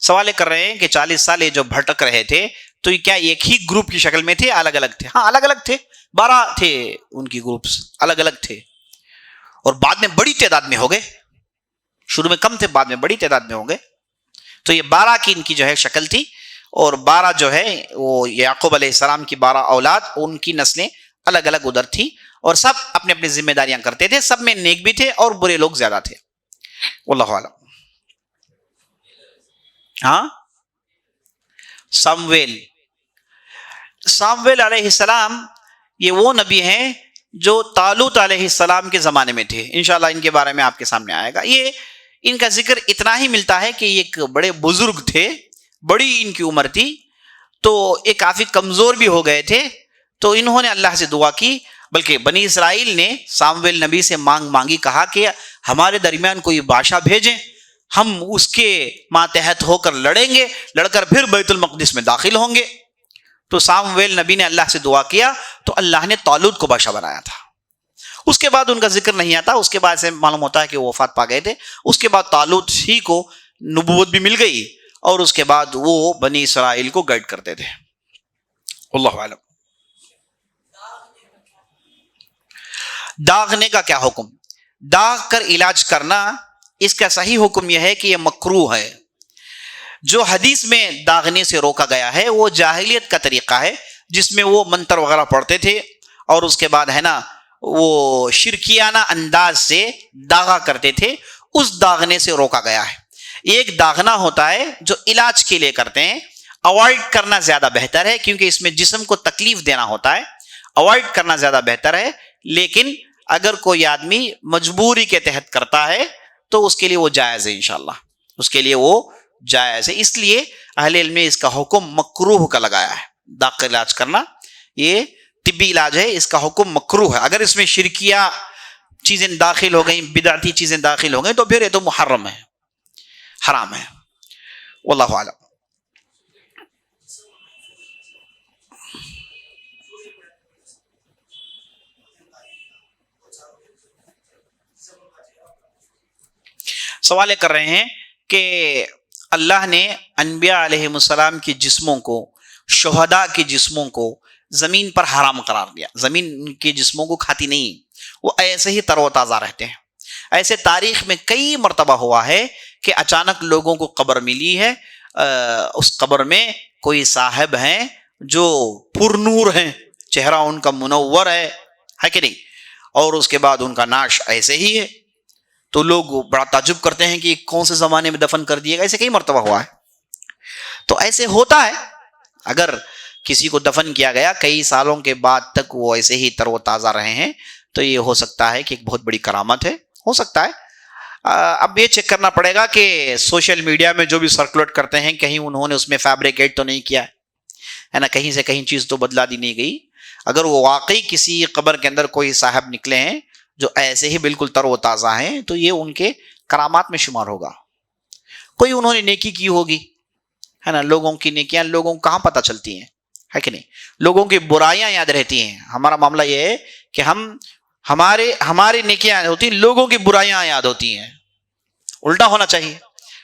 سوال کر رہے ہیں کہ 40 سال یہ جو بھٹک رہے تھے تو یہ کیا ایک ہی گروپ کی شکل میں تھے، الگ الگ تھے؟ ہاں الگ الگ تھے، 12 تھے ان کی گروپس، الگ الگ تھے اور بعد میں بڑی تعداد میں ہو گئے. شروع میں کم تھے، بعد میں بڑی تعداد میں ہو گئے. تو یہ 12 کی ان کی جو ہے شکل تھی، اور 12 جو ہے وہ یعقوب علیہ السلام کی 12 اولاد، ان کی نسلیں الگ الگ ادھر تھی، اور سب اپنے اپنی ذمہ داریاں کرتے تھے. سب میں نیک بھی تھے اور برے لوگ زیادہ تھے. واللہ اعلم. ہاں سامویل علیہ السلام یہ وہ نبی ہیں جو طالوت علیہ السلام کے زمانے میں تھے. انشاءاللہ ان کے بارے میں آپ کے سامنے آئے گا. یہ ان کا ذکر اتنا ہی ملتا ہے کہ یہ ایک بڑے بزرگ تھے، بڑی ان کی عمر تھی، تو یہ کافی کمزور بھی ہو گئے تھے. تو انہوں نے اللہ سے دعا کی، بلکہ بنی اسرائیل نے سامویل نبی سے مانگی، کہا کہ ہمارے درمیان کوئی بادشاہ بھیجیں، ہم اس کے ماتحت ہو کر لڑیں گے، لڑ کر پھر بیت المقدس میں داخل ہوں گے. تو سامویل نبی نے اللہ سے دعا کیا تو اللہ نے طالوت کو بادشاہ بنایا تھا. اس کے بعد ان کا ذکر نہیں آتا. اس کے بعد سے معلوم ہوتا ہے کہ وہ وفات پا گئے تھے. اس کے بعد طالوت ہی کو نبوت بھی مل گئی، اور اس کے بعد وہ بنی اسرائیل کو گائیڈ کرتے تھے. اللہ اعلم. داغنے کا کیا حکم؟ داغ کر علاج کرنا، اس کا صحیح حکم یہ ہے کہ یہ مکروہ ہے۔ جو حدیث میں داغنے سے روکا گیا ہے وہ جاہلیت کا طریقہ ہے، جس میں وہ منتر وغیرہ پڑھتے تھے اور اس کے بعد ہے نا وہ شرکیانہ انداز سے داغا کرتے تھے، اس داغنے سے روکا گیا ہے۔ ایک داغنا ہوتا ہے جو علاج کے لیے کرتے ہیں، اوائڈ کرنا زیادہ بہتر ہے کیونکہ اس میں جسم کو تکلیف دینا ہوتا ہے، اوائڈ کرنا زیادہ بہتر ہے۔ لیکن اگر کوئی آدمی مجبوری کے تحت کرتا ہے تو اس کے لیے وہ جائز ہے، انشاءاللہ اس کے لیے وہ جائز ہے۔ اس لیے اہل علم نے اس کا حکم مکروہ کا لگایا ہے۔ داغ کا علاج کرنا یہ طبی علاج ہے، اس کا حکم مکروہ ہے۔ اگر اس میں شرکیہ چیزیں داخل ہو گئیں، بدعتی چیزیں داخل ہو گئیں تو پھر یہ تو محرم ہے، حرام ہے۔ واللہ اعلم۔ سوال کر رہے ہیں کہ اللہ نے انبیاء علیہ السلام کے جسموں کو، شہداء کے جسموں کو زمین پر حرام قرار دیا، زمین کے جسموں کو کھاتی نہیں، وہ ایسے ہی تر و تازہ رہتے ہیں۔ ایسے تاریخ میں کئی مرتبہ ہوا ہے کہ اچانک لوگوں کو قبر ملی ہے، اس قبر میں کوئی صاحب ہیں جو پر نور ہیں، چہرہ ان کا منور ہے کہ نہیں، اور اس کے بعد ان کا نعش ایسے ہی ہے، تو لوگ بڑا تعجب کرتے ہیں کہ کون سے زمانے میں دفن کر دیے گا۔ ایسے کئی مرتبہ ہوا ہے، تو ایسے ہوتا ہے۔ اگر کسی کو دفن کیا گیا کئی سالوں کے بعد تک وہ ایسے ہی تر و تازہ رہے ہیں تو یہ ہو سکتا ہے کہ ایک بہت بڑی کرامت ہے، ہو سکتا ہے۔ اب یہ چیک کرنا پڑے گا کہ سوشل میڈیا میں جو بھی سرکولیٹ کرتے ہیں کہیں انہوں نے اس میں فیبریکیٹ تو نہیں کیا ہے نا، کہیں سے کہیں چیز تو بدلا دی نہیں گئی۔ اگر وہ واقعی کسی قبر کے اندر کوئی صاحب نکلے ہیں جو ایسے ہی بالکل تر و تازہ ہیں تو یہ ان کے کرامات میں شمار ہوگا۔ کوئی انہوں نے نیکی کی ہوگی ہے نا، لوگوں کی نیکیاں لوگوں کو کہاں پتہ چلتی ہیں، ہے کہ نہیں، لوگوں کی برائیاں یاد رہتی ہیں۔ ہمارا معاملہ یہ ہے کہ ہماری نیکیاں یاد ہوتی ہیں، لوگوں کی برائیاں یاد ہوتی ہیں، الٹا ہونا چاہیے۔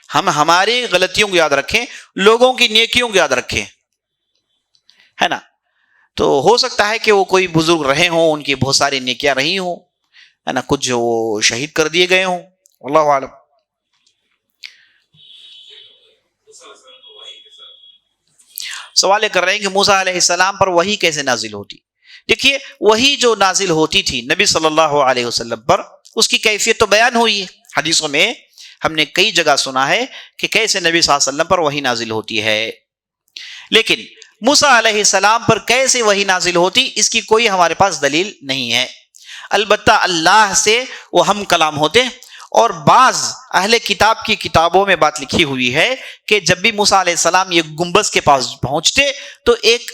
ہم ہماری غلطیوں کو یاد رکھیں، لوگوں کی نیکیوں کو یاد رکھیں، ہے نا۔ تو ہو سکتا ہے کہ وہ کوئی بزرگ رہے ہوں، ان کی بہت ساری نیکیاں رہی ہوں، ہے نا، کچھ وہ شہید کر دیے گئے ہوں، اللہ عالم۔ سوال کر رہے ہیں کہ موسیٰ علیہ السلام پر وحی کیسے نازل ہوتی؟ دیکھیے، وحی جو نازل ہوتی تھی نبی صلی اللہ علیہ وسلم پر، اس کی کیفیت تو بیان ہوئی ہے حدیثوں میں، ہم نے کئی جگہ سنا ہے کہ کیسے نبی صلی اللہ علیہ وسلم پر وحی نازل ہوتی ہے، لیکن موسیٰ علیہ السلام پر کیسے وحی نازل ہوتی اس کی کوئی ہمارے پاس دلیل نہیں ہے۔ البتہ اللہ سے وہ ہم کلام ہوتے، اور بعض اہل کتاب کی کتابوں میں بات لکھی ہوئی ہے کہ جب بھی موسیٰ علیہ السلام یہ گنبد کے پاس پہنچتے تو ایک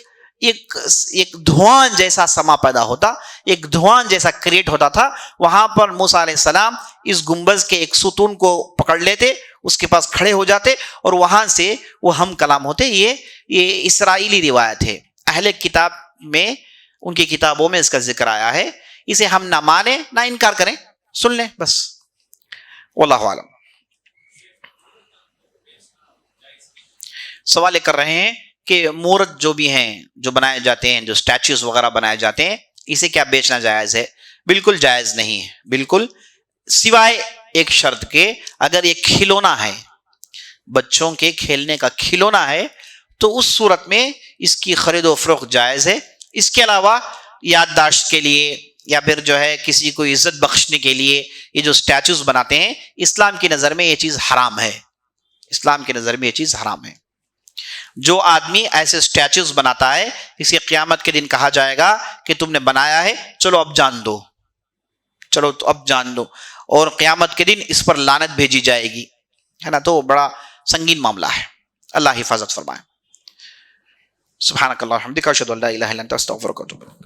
دھواں جیسا سما پیدا ہوتا، ایک دھواں جیسا کریٹ ہوتا تھا، وہاں پر موسیٰ علیہ السلام اس گنبد کے ایک ستون کو پکڑ لیتے، اس کے پاس کھڑے ہو جاتے اور وہاں سے وہ ہم کلام ہوتے۔ یہ اسرائیلی روایت ہے، اہل کتاب میں ان کی کتابوں میں اس کا ذکر آیا ہے، اسے ہم نہ مانیں نہ انکار کریں، سن لیں بس، واللہ عالم۔ سوال کر رہے ہیں کہ مورت جو بھی ہیں، جو بنائے جاتے ہیں، جو سٹیچوز وغیرہ بنائے جاتے ہیں، اسے کیا بیچنا جائز ہے؟ بالکل جائز نہیں ہے، بالکل، سوائے ایک شرط کے، اگر یہ کھلونا ہے، بچوں کے کھیلنے کا کھلونا ہے تو اس صورت میں اس کی خرید و فروخت جائز ہے۔ اس کے علاوہ یادداشت کے لیے یا پھر جو ہے کسی کو عزت بخشنے کے لیے یہ جو سٹیچوز بناتے ہیں، اسلام کی نظر میں یہ چیز حرام ہے، اسلام کی نظر میں یہ چیز حرام ہے۔ جو آدمی ایسے سٹیچوز بناتا ہے، اسے قیامت کے دن کہا جائے گا کہ تم نے بنایا ہے، چلو اب جان دو، چلو تو اب جان دو، اور قیامت کے دن اس پر لعنت بھیجی جائے گی، ہے نا۔ تو بڑا سنگین معاملہ ہے، اللہ حفاظت فرمائے۔ سبحانک اللہم وبحمدک، اشہد ان لا الہ الا انت، استغفرک و اتوب الیک۔